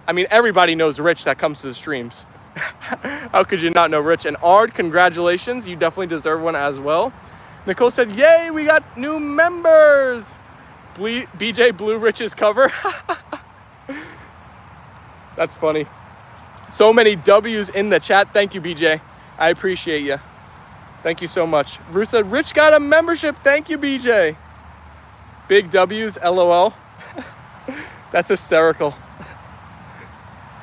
I mean, everybody knows Rich that comes to the streams. How could you not know Rich? And Ard, congratulations. You definitely deserve one as well. Nicole said, yay, we got new members. BJ Blue Rich's cover. That's funny. So many W's in the chat. Thank you, BJ. I appreciate you. Thank you so much. Ruth said, Rich got a membership. Thank you, BJ. Big W's, LOL. That's hysterical.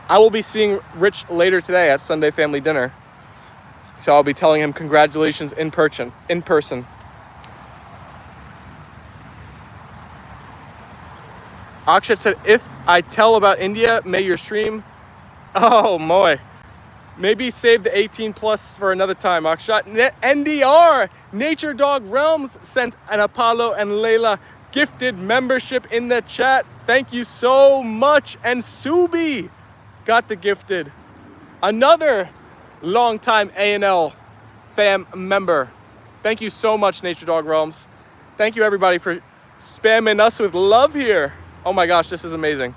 I will be seeing Rich later today at Sunday family dinner. So I'll be telling him congratulations in person. Akshat said, if I tell about India, may your stream. Oh, boy. Maybe save the 18 plus for another time, Akshat. NDR, Nature Dog Realms sent an Apollo and Leyla gifted membership in the chat. Thank you so much. And Subi got the gifted. Another longtime A&L Fam member. Thank you so much, Nature Dog Realms. Thank you, everybody, for spamming us with love here. Oh my gosh, this is amazing.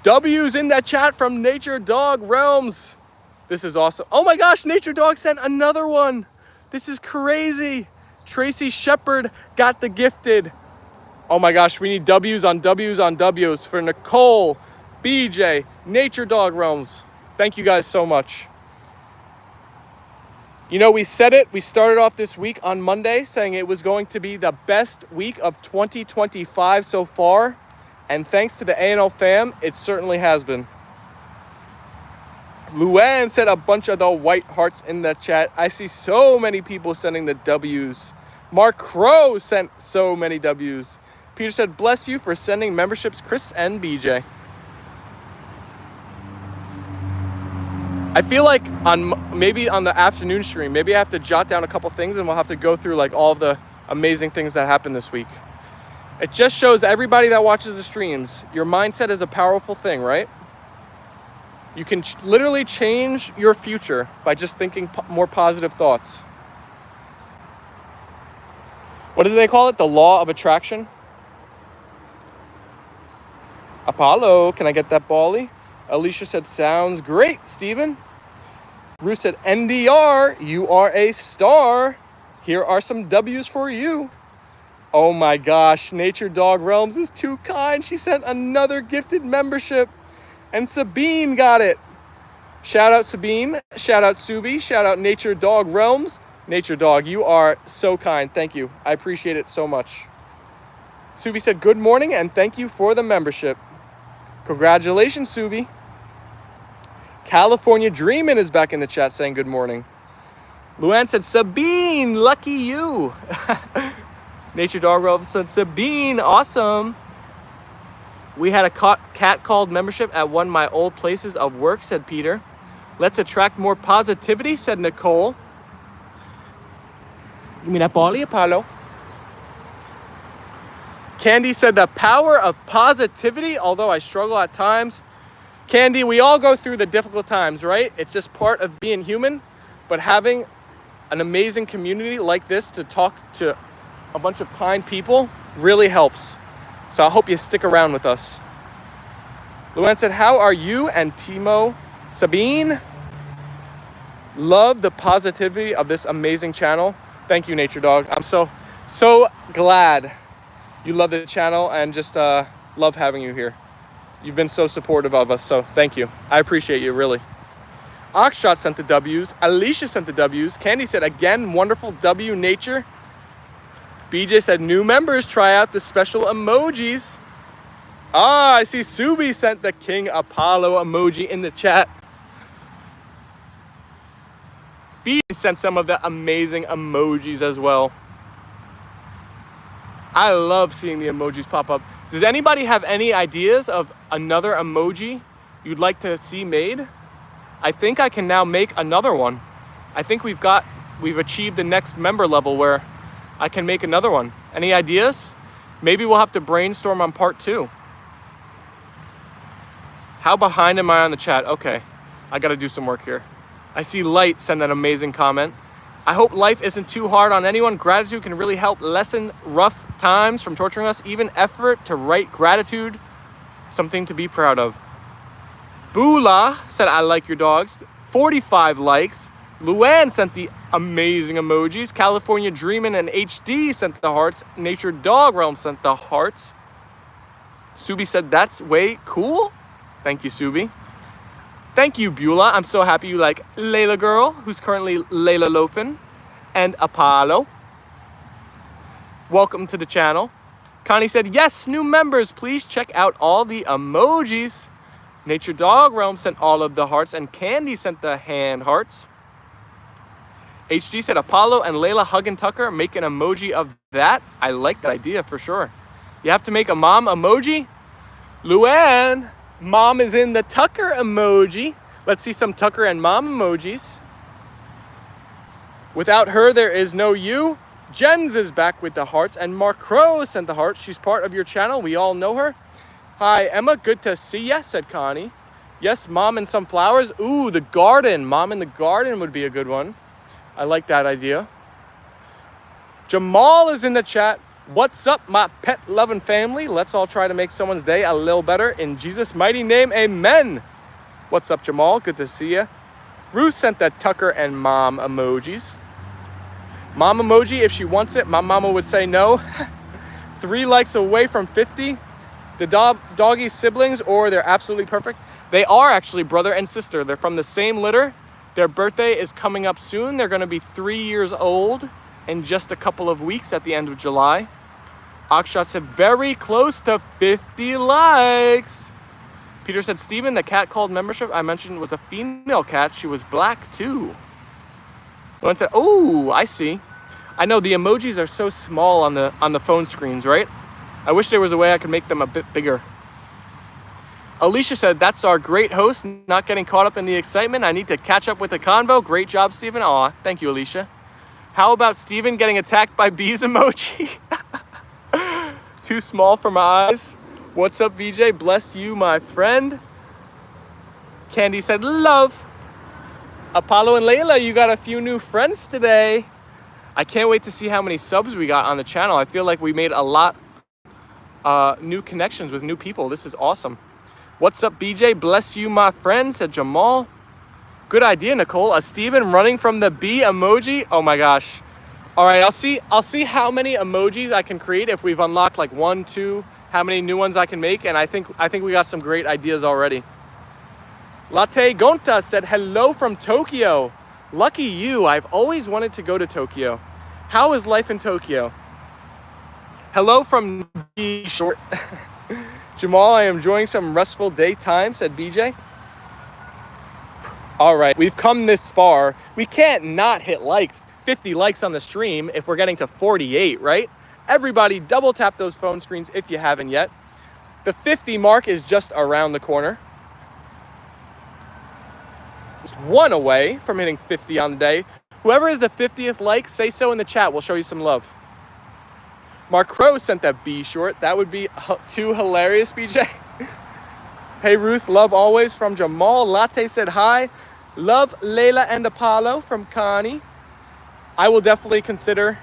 W's in that chat from Nature Dog Realms. This is awesome. Oh my gosh, Nature Dog sent another one. This is crazy. Tracy Shepard got the gifted. Oh my gosh, we need W's on W's on W's for Nicole, BJ, Nature Dog Realms. Thank you guys so much. You know, we said it. We started off this week on Monday saying it was going to be the best week of 2025 so far. And thanks to the A&L Fam, it certainly has been. Luann said a bunch of the white hearts in the chat. I see so many people sending the W's. Mark Crow sent so many W's. Peter said, bless you for sending memberships, Chris and BJ. I feel like maybe on the afternoon stream, maybe I have to jot down a couple things and we'll have to go through like all of the amazing things that happened this week. It just shows everybody that watches the streams, your mindset is a powerful thing, right? You can literally change your future by just thinking more positive thoughts. What do they call it? The law of attraction? Apollo, can I get that bally? Alicia said, sounds great, Steven. Ruth said, NDR, you are a star. Here are some W's for you. Oh my gosh, Nature Dog Realms is too kind. She sent another gifted membership. And Sabine got it. Shout out Sabine. Shout out Subi. Shout out Nature Dog Realms. Nature Dog, you are so kind. Thank you. I appreciate it so much. Subi said, good morning and thank you for the membership. Congratulations, Subi. California Dreamin' is back in the chat saying good morning. Luann said, Sabine, lucky you. Nature Dog Realms said, Sabine, awesome. We had a cat called membership at one of my old places of work, said Peter. Let's attract more positivity, said Nicole. You mean Apollo? Candy said the power of positivity, although I struggle at times. Candy, we all go through the difficult times, right? It's just part of being human. But having an amazing community like this to talk to a bunch of kind people really helps. So I hope you stick around with us. Luann said, how are you and Timo? Sabine? Love the positivity of this amazing channel. Thank you, Nature Dog. I'm so glad you love the channel and just love having you here. You've been so supportive of us, so thank you. I appreciate you, really. Oxshot sent the W's. Alicia sent the W's. Candy said, again, wonderful W, Nature. BJ said, new members, try out the special emojis. Ah, I see Subi sent the King Apollo emoji in the chat. BJ sent some of the amazing emojis as well. I love seeing the emojis pop up. Does anybody have any ideas of another emoji you'd like to see made? I think I can now make another one. I think we've achieved the next member level where I can make another one. Any ideas? Maybe we'll have to brainstorm on part 2. How behind am I on the chat? Okay, I gotta do some work here. I see Light send an amazing comment. I hope life isn't too hard on anyone. Gratitude can really help lessen rough times from torturing us. Even effort to write gratitude, something to be proud of. Bula said, I like your dogs. 45 likes. Luann sent the amazing emojis. California Dreamin' and HD sent the hearts. Nature Dog Realm sent the hearts. Subi said, that's way cool. Thank you, Subi. Thank you, Beulah. I'm so happy you like Layla Girl, who's currently Layla Loafin, and Apollo. Welcome to the channel. Connie said, yes, new members, please check out all the emojis. Nature Dog Realm sent all of the hearts, and Candy sent the hand hearts. HD said, Apollo and Leyla hug and tucker, make an emoji of that. I like that idea for sure. You have to make a mom emoji. Luann, mom is in the tucker emoji. Let's see some tucker and mom emojis. Without her, there is no you. Jens is back with the hearts, and Mark Crow sent the hearts. She's part of your channel. We all know her. Hi, Emma. Good to see ya, said Connie. Yes, mom and some flowers. Ooh, the garden. Mom in the garden would be a good one. I like that idea. Jamal is in the chat. What's up, my pet loving family? Let's all try to make someone's day a little better. In Jesus' mighty name, amen. What's up, Jamal? Good to see ya. Ruth sent the tucker and mom emojis. Mom emoji, if she wants it, my mama would say no. 3 likes away from 50. The doggy siblings, or they're absolutely perfect. They are actually brother and sister. They're from the same litter. Their birthday is coming up soon. They're going to be 3 years old in just a couple of weeks at the end of July. Akshat said, very close to 50 likes. Peter said, Steven, the cat called membership I mentioned was a female cat. She was black too. One said, oh, I see. I know the emojis are so small on the phone screens, right? I wish there was a way I could make them a bit bigger. Alicia said, that's our great host, not getting caught up in the excitement. I need to catch up with the convo. Great job, Steven. Aw, thank you, Alicia. How about Steven getting attacked by bees emoji? Too small for my eyes. What's up, VJ? Bless you, my friend. Candy said, love. Apollo and Leyla, you got a few new friends today. I can't wait to see how many subs we got on the channel. I feel like we made a lot new connections with new people. This is awesome. What's up, BJ? Bless you, my friend, said Jamal. Good idea, Nicole. A Steven running from the bee emoji. Oh my gosh. All right, I'll see how many emojis I can create if we've unlocked like 1, 2, how many new ones I can make. And I think we got some great ideas already. Latte Gonta said, hello from Tokyo. Lucky you, I've always wanted to go to Tokyo. How is life in Tokyo? Hello from B Short. Jamal, I am enjoying some restful daytime, said BJ. All right, we've come this far. We can't not hit likes, 50 likes on the stream if we're getting to 48, right? Everybody double tap those phone screens if you haven't yet. The 50 mark is just around the corner. Just one away from hitting 50 on the day. Whoever is the 50th like, say so in the chat. We'll show you some love. Mark Crow sent that B short. That would be too hilarious, BJ. Hey, Ruth, love always from Jamal. Latte said hi. Love Leyla and Apollo from Connie. I will definitely consider,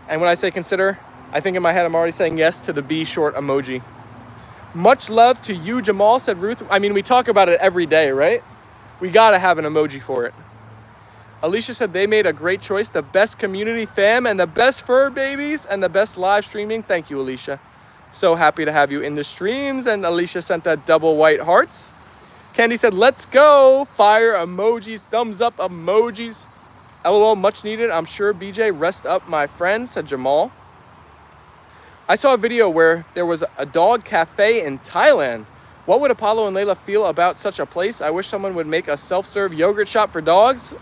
and when I say consider, I think in my head I'm already saying yes to the B short emoji. Much love to you, Jamal, said Ruth. I mean, we talk about it every day, right? We gotta have an emoji for it. Alicia said they made a great choice. The best community fam and the best fur babies and the best live streaming. Thank you, Alicia. So happy to have you in the streams. And Alicia sent that double white hearts. Candy said, let's go. Fire emojis, thumbs up emojis. LOL, much needed. I'm sure, BJ. Rest up, my friend, said Jamal. I saw a video where there was a dog cafe in Thailand. What would Apollo and Leyla feel about such a place? I wish someone would make a self-serve yogurt shop for dogs.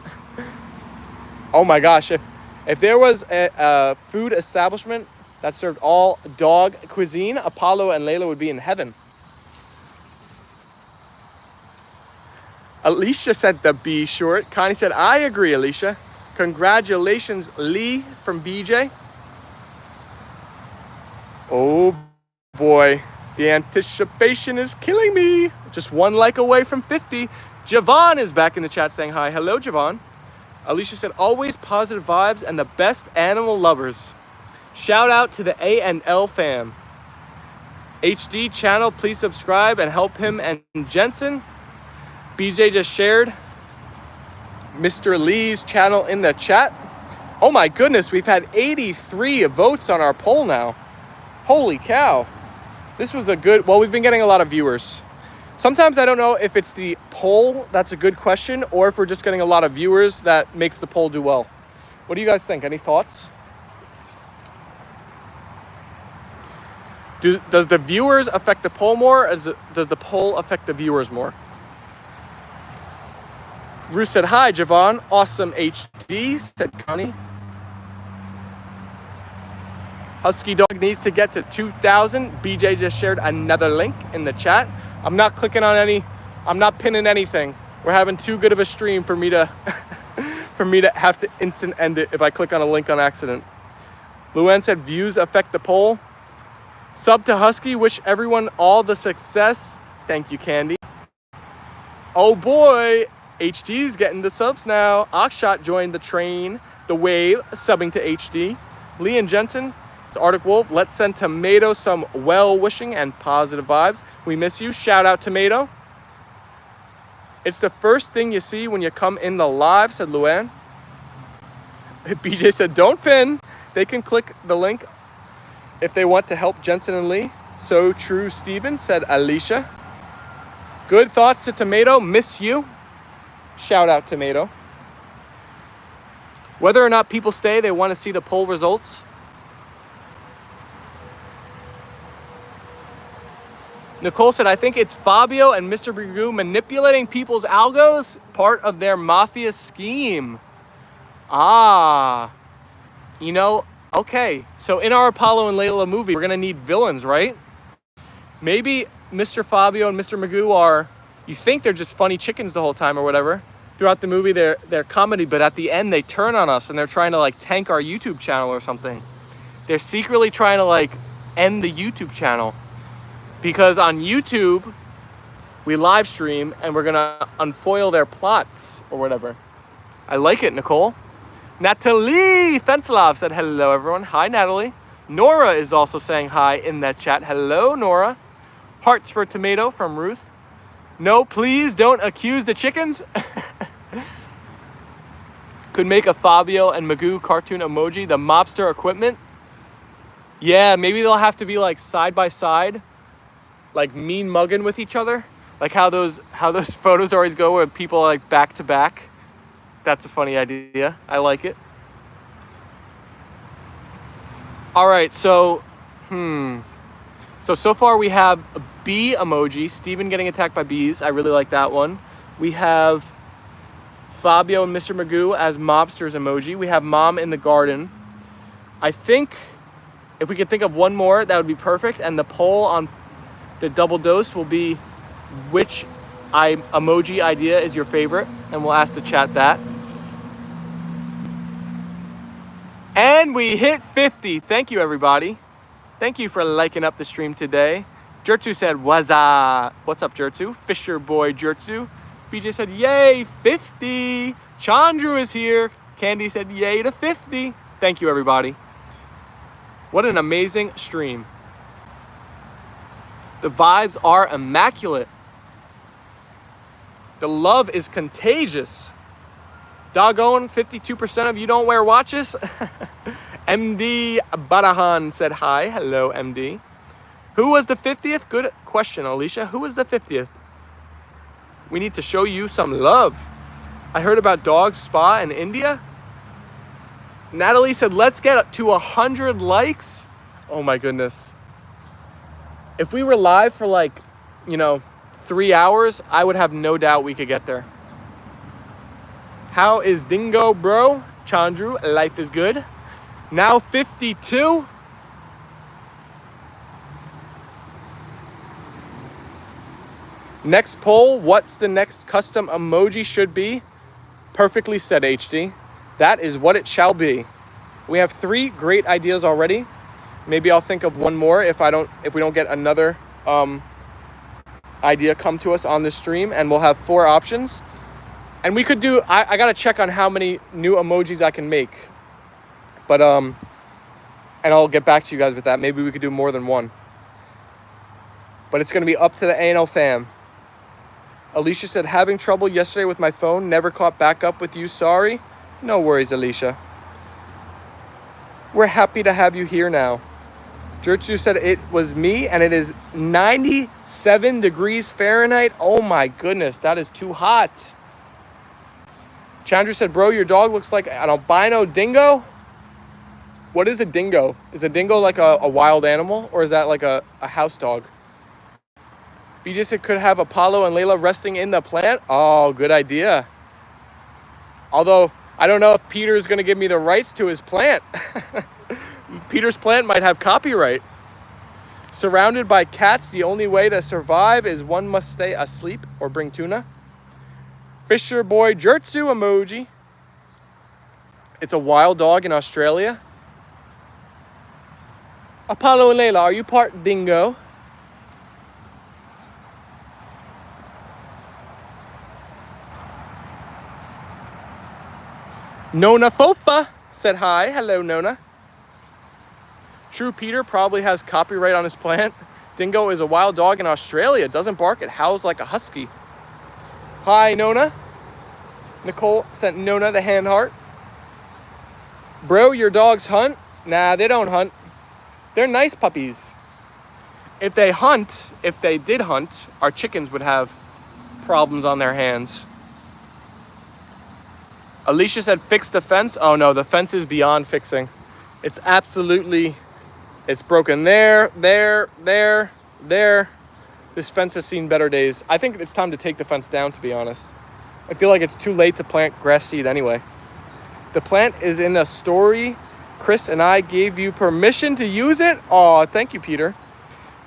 Oh my gosh, if there was a food establishment that served all dog cuisine, Apollo and Leyla would be in heaven. Alicia sent the B short. Connie said, I agree, Alicia. Congratulations, Lee from BJ. Oh boy, the anticipation is killing me. Just one like away from 50. Javon is back in the chat saying hi. Hello, Javon. Alicia said, always positive vibes and the best animal lovers. Shout out to the A&L Fam. HD channel, please subscribe and help him and Jensen. BJ just shared. Mr. Lee's channel in the chat. Oh my goodness, we've had 83 votes on our poll now. Holy cow. This was a good, well, we've been getting a lot of viewers. Sometimes I don't know if it's the poll that's a good question or if we're just getting a lot of viewers that makes the poll do well. What do you guys think? Any thoughts? Does the viewers affect the poll more, or does the poll affect the viewers more? Ruth said, hi, Javon. Awesome HD, said Connie. Husky Dog needs to get to 2,000. BJ just shared another link in the chat. I'm not clicking on any, I'm not pinning anything. We're having too good of a stream for me to have to instant end it if I click on a link on accident. Luann said, views affect the poll. Sub to Husky, wish everyone all the success. Thank you, Candy. Oh boy, HD's getting the subs now. Akshat joined the train, the wave, subbing to HD. Lee and Jensen, it's Arctic Wolf. Let's send Tomato some well-wishing and positive vibes. We miss you. Shout out, Tomato. It's the first thing you see when you come in the live, said Luann. BJ said, don't pin. They can click the link if they want to help Jensen and Lee. So true, Steven, said Alicia. Good thoughts to Tomato. Miss you. Shout out, Tomato. Whether or not people stay, they want to see the poll results. Nicole said, I think it's Fabio and Mr. Brigou manipulating people's algos, part of their mafia scheme. Ah, you know, okay. So in our Apollo and Leyla movie, we're going to need villains, right? Maybe Mr. Fabio and Mr. Magoo are, you think they're just funny chickens the whole time or whatever. Throughout the movie, they're comedy, but at the end, they turn on us and they're trying to like tank our YouTube channel or something. They're secretly trying to like end the YouTube channel. Because on YouTube, we live stream and we're gonna unfoil their plots or whatever. I like it, Nicole. Natalie Fencelov said hello, everyone. Hi, Natalie. Nora is also saying hi in that chat. Hello, Nora. Hearts for Tomato from Ruth. No, please don't accuse the chickens. Could make a Fabio and Magoo cartoon emoji, the mobster equipment. Yeah, maybe they'll have to be like side by side, like mean mugging with each other, like how those photos always go where people are like back to back. That's a funny idea. I like it. All right, so so far we have a bee emoji, Steven getting attacked by bees. I really like that one. We have Fabio and Mr. Magoo as mobsters emoji. We have mom in the garden. I think if we could think of one more, that would be perfect. And the poll on the double dose will be which emoji idea is your favorite, and we'll ask the chat that. And we hit 50. Thank you, everybody. Thank you for liking up the stream today. Jertsu said, what's up, Jertsu? Fisher boy Jertsu. BJ said, yay, 50. Chandru is here. Candy said, yay to 50. Thank you, everybody. What an amazing stream. The vibes are immaculate. The love is contagious. Doggone, 52% of you don't wear watches. MD Barahan said hi. Hello, MD. Who was the 50th? Good question, Alicia. Who was the 50th? We need to show you some love. I heard about dog spa in India. Natalie said, let's get to 100 likes. Oh my goodness. If we were live for like, 3 hours, I would have no doubt we could get there. How is Dingo, bro? Chandru, life is good. Now 52. Next poll, what's the next custom emoji should be? Perfectly said, HD. That is what it shall be. We have 3 great ideas already. Maybe I'll think of one more if we don't get another idea come to us on the stream, and we'll have 4 options. And we could do, I gotta check on how many new emojis I can make. But, and I'll get back to you guys with that. Maybe we could do more than one. But it's gonna be up to the A&L fam. Alicia said, having trouble yesterday with my phone. Never caught back up with you. Sorry. No worries, Alicia. We're happy to have you here now. Jertsu said it was me, and it is 97 degrees Fahrenheit. Oh my goodness, that is too hot. Chandra said, bro, your dog looks like an albino dingo. What is a dingo? Is a dingo like a wild animal, or is that like a house dog? BJ said, could have Apollo and Leyla resting in the plant. Oh, good idea. Although, I don't know if Peter's going to give me the rights to his plant. Peter's plant might have copyright. Surrounded by cats, the only way to survive is one must stay asleep or bring tuna. Fisher boy Jertsu emoji. It's a wild dog in Australia. Apollo and Leyla, are you part dingo? Nona Fofa said hi. Hello, Nona. True Peter probably has copyright on his plant. Dingo is a wild dog in Australia. It doesn't bark, it howls like a husky. Hi, Nona. Nicole sent Nona the hand heart. Bro, your dogs hunt? Nah, they don't hunt. They're nice puppies. If they did hunt, our chickens would have problems on their hands. Alicia said, fix the fence. Oh no, the fence is beyond fixing. It's broken there. This fence has seen better days. I think it's time to take the fence down, to be honest. I feel like it's too late to plant grass seed anyway. The plant is in a story. Chris and I gave you permission to use it. Aw, thank you, Peter.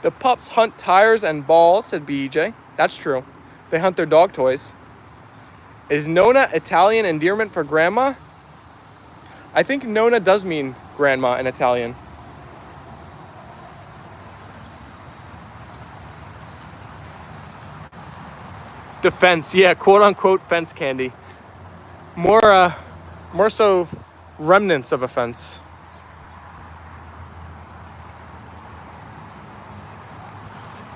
The pups hunt tires and balls, said BJ. That's true. They hunt their dog toys. Is Nona Italian endearment for grandma? I think Nona does mean grandma in Italian. The fence, yeah, quote unquote fence candy. More so remnants of a fence.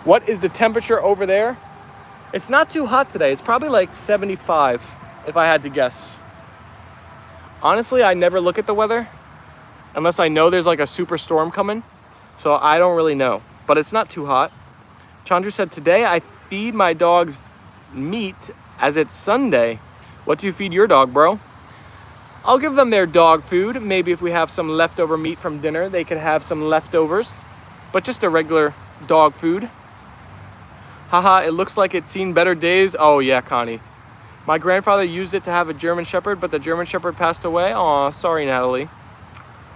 What is the temperature over there? It's not too hot today. It's probably like 75, if I had to guess. Honestly, I never look at the weather unless I know there's like a super storm coming. So I don't really know, but it's not too hot. Chandra said, today I feed my dogs meat as it's Sunday. What do you feed your dog, bro? I'll give them their dog food. Maybe if we have some leftover meat from dinner, they could have some leftovers, but just a regular dog food. Haha, it looks like it's seen better days. Oh yeah, Connie. My grandfather used it to have a German Shepherd, but the German Shepherd passed away. Aw, sorry, Natalie.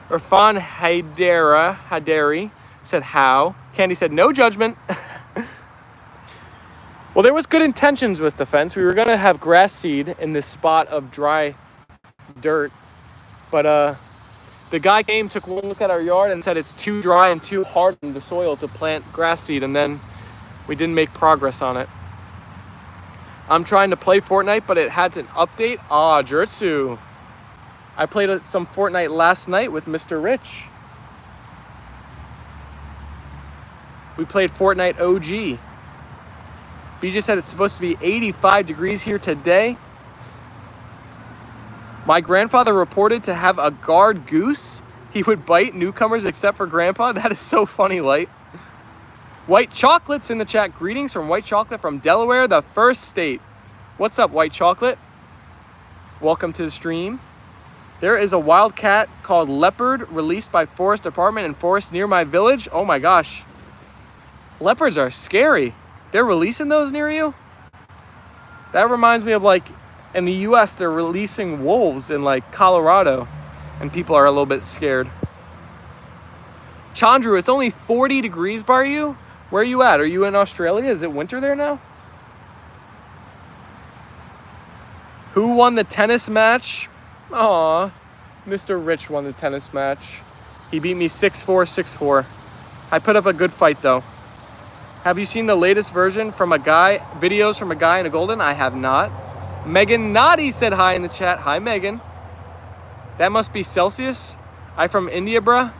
Irfan Haderi said how. Candy said no judgment. Well, there was good intentions with the fence. We were gonna have grass seed in this spot of dry dirt, but the guy came, took one look at our yard and said it's too dry and too hard in the soil to plant grass seed, and then we didn't make progress on it. I'm trying to play Fortnite, but it had an update. Ah, Jertsu. I played some Fortnite last night with Mr. Rich. We played Fortnite OG. BJ said it's supposed to be 85 degrees here today. My grandfather reported to have a guard goose. He would bite newcomers except for grandpa. That is so funny, Light. White Chocolate's in the chat. Greetings from White Chocolate from Delaware, the first state. What's up, White Chocolate? Welcome to the stream. There is a wild cat called Leopard released by Forest Department in forests near my village. Oh my gosh. Leopards are scary. They're releasing those near you? That reminds me of like in the US, they're releasing wolves in like Colorado and people are a little bit scared. Chandru, it's only 40 degrees by you? Where are you at? Are you in Australia? Is it winter there now? Who won the tennis match? Aw, Mr. Rich won the tennis match. He beat me 6-4, 6-4. I put up a good fight though. Have you seen the latest version from videos from a guy in a golden? I have not. Megan Naughty said hi in the chat. Hi, Megan. That must be Celsius. I'm from India, bruh.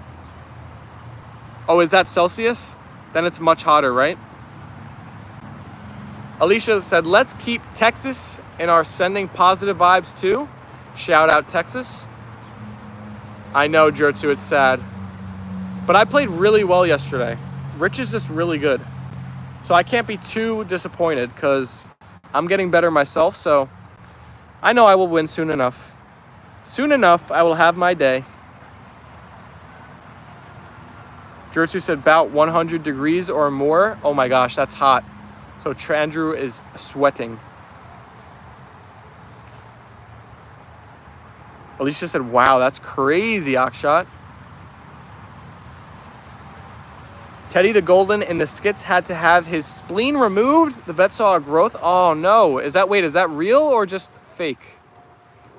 Oh, is that Celsius? Then it's much hotter, right? Alicia said, let's keep Texas in our sending positive vibes too. Shout out Texas. I know, Jertsu, it's sad. But I played really well yesterday. Rich is just really good. So I can't be too disappointed because I'm getting better myself. So I know I will win soon enough. Soon enough, I will have my day. Jertsu said about 100 degrees or more. Oh my gosh, that's hot. So Trandrew is sweating. Alicia said, wow, that's crazy, Akshat. Teddy the Golden in the skits had to have his spleen removed. The vet saw a growth. Oh no, is that real or just fake?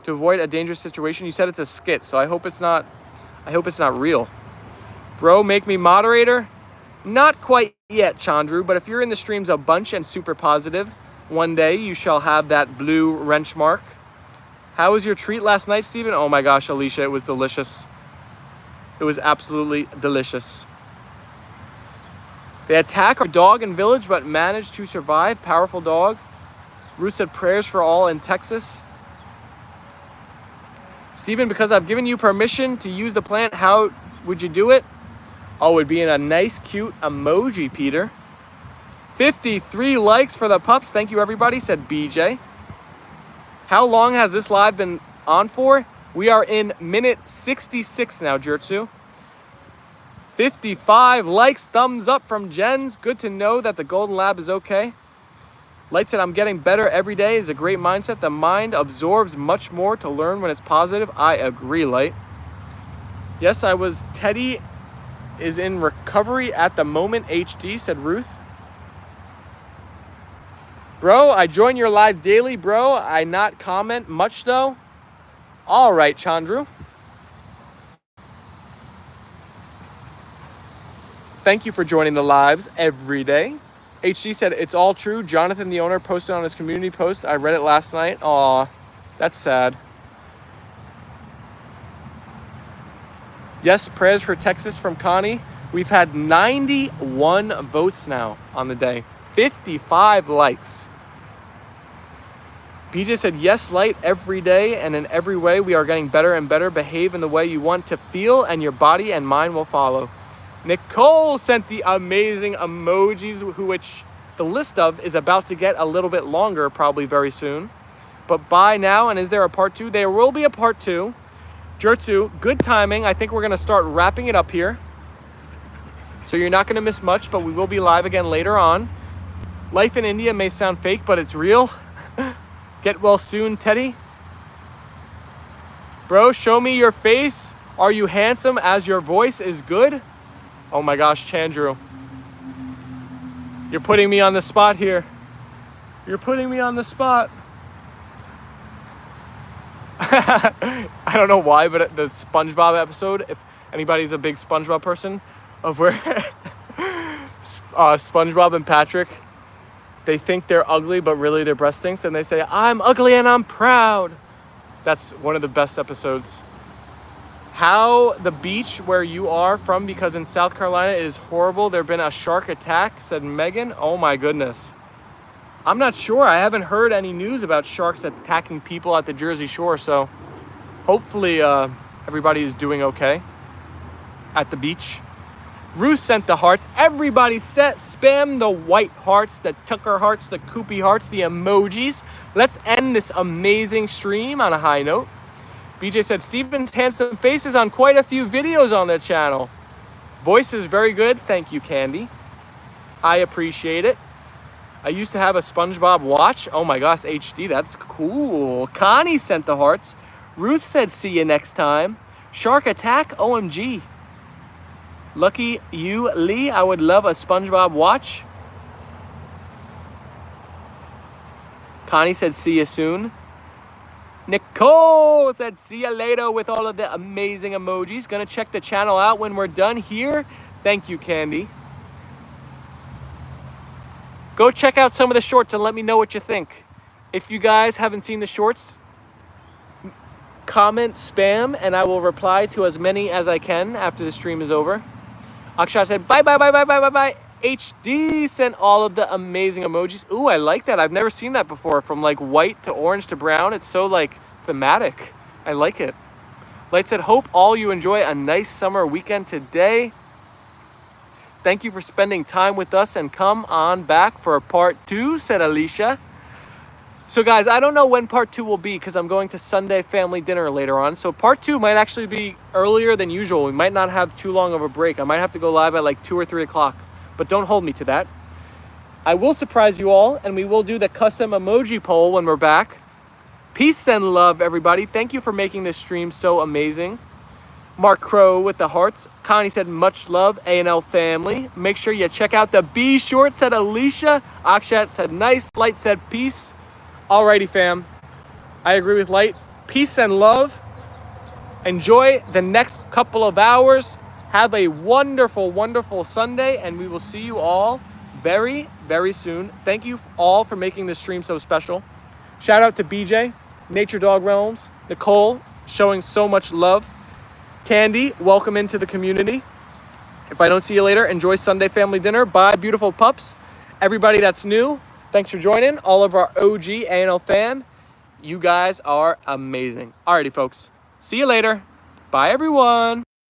To avoid a dangerous situation. You said it's a skit, so I hope it's not real. Bro, make me moderator. Not quite yet, Chandru, but if you're in the streams a bunch and super positive, one day you shall have that blue wrench mark. How was your treat last night, Steven? Oh my gosh, Alicia, it was delicious. It was absolutely delicious. They attack our dog in village, but managed to survive. Powerful dog. Ruth said prayers for all in Texas. Steven, because I've given you permission to use the plant, how would you do it? Oh, it'd be in a nice, cute emoji, Peter. 53 likes for the pups. Thank you, everybody, said BJ. How long has this live been on for? We are in minute 66 now, Jertsu. 55 likes, thumbs up from Jens. Good to know that the Golden Lab is okay. Light said, I'm getting better every day is a great mindset. The mind absorbs much more to learn when it's positive. I agree, Light. Yes, Teddy is in recovery at the moment, HD, said Ruth. Bro, I join your live daily, bro. I not comment much, though. All right, Chandru. Thank you for joining the lives every day. HD said, it's all true. Jonathan, the owner, posted on his community post. I read it last night. Aw, that's sad. Yes, prayers for Texas from Connie. We've had 91 votes now on the day. 55 likes. BJ said, yes, Light, every day and in every way we are getting better and better. Behave in the way you want to feel and your body and mind will follow. Nicole sent the amazing emojis, which the list of is about to get a little bit longer, probably very soon. But bye now, and is there a part 2? There will be a part 2. Jertsu, good timing. I think we're going to start wrapping it up here. So you're not going to miss much, but we will be live again later on. Life in India may sound fake, but it's real. Get well soon, Teddy. Bro, show me your face. Are you handsome as your voice is good? Oh my gosh, Chandru. You're putting me on the spot here. You're putting me on the spot. I don't know why, but the SpongeBob episode, if anybody's a big SpongeBob person, of where SpongeBob and Patrick, they think they're ugly, but really their breast stinks, and they say, I'm ugly and I'm proud. That's one of the best episodes. How the beach where you are from, because in South Carolina it is horrible. There's been a shark attack, said Megan. Oh my goodness. I'm not sure. I haven't heard any news about sharks attacking people at the Jersey Shore, so hopefully everybody is doing okay at the beach. Ruth sent the hearts. Everybody spam the white hearts, the Tucker hearts, the Koopy hearts, the emojis. Let's end this amazing stream on a high note. BJ said, Steven's handsome face is on quite a few videos on the channel. Voice is very good. Thank you, Candy. I appreciate it. I used to have a SpongeBob watch. Oh my gosh, HD, that's cool. Connie sent the hearts. Ruth said, see you next time. Shark attack, OMG. Lucky you, Lee. I would love a SpongeBob watch. Connie said, see you soon. Nicole said, see you later with all of the amazing emojis. Gonna check the channel out when we're done here. Thank you, Candy. Go check out some of the shorts and let me know what you think. If you guys haven't seen the shorts, comment, spam, and I will reply to as many as I can after the stream is over. Akshay said, bye, bye, bye, bye, bye, bye, bye. HD sent all of the amazing emojis. Ooh, I like that. I've never seen that before. From like white to orange to brown. It's so like thematic. I like it. Light said, hope all you enjoy a nice summer weekend today. Thank you for spending time with us and come on back for part 2, said Alicia. So guys, I don't know when part 2 will be because I'm going to Sunday family dinner later on. So part 2 might actually be earlier than usual. We might not have too long of a break. I might have to go live at like 2 or 3 o'clock, but don't hold me to that. I will surprise you all and we will do the custom emoji poll when we're back. Peace and love, everybody. Thank you for making this stream so amazing. Mark Crow with the hearts. Connie said, much love, A&L family. Make sure you check out the B short, said Alicia. Akshat said, nice. Light said, peace. Alrighty, fam. I agree with Light. Peace and love. Enjoy the next couple of hours. Have a wonderful, wonderful Sunday, and we will see you all very, very soon. Thank you all for making this stream so special. Shout out to BJ, Nature Dog Realms, Nicole, showing so much love. Candy, welcome into the community. If I don't see you later, enjoy Sunday family dinner. Bye, beautiful pups. Everybody that's new, thanks for joining. All of our OG A&L fam, you guys are amazing. Alrighty, folks. See you later. Bye, everyone.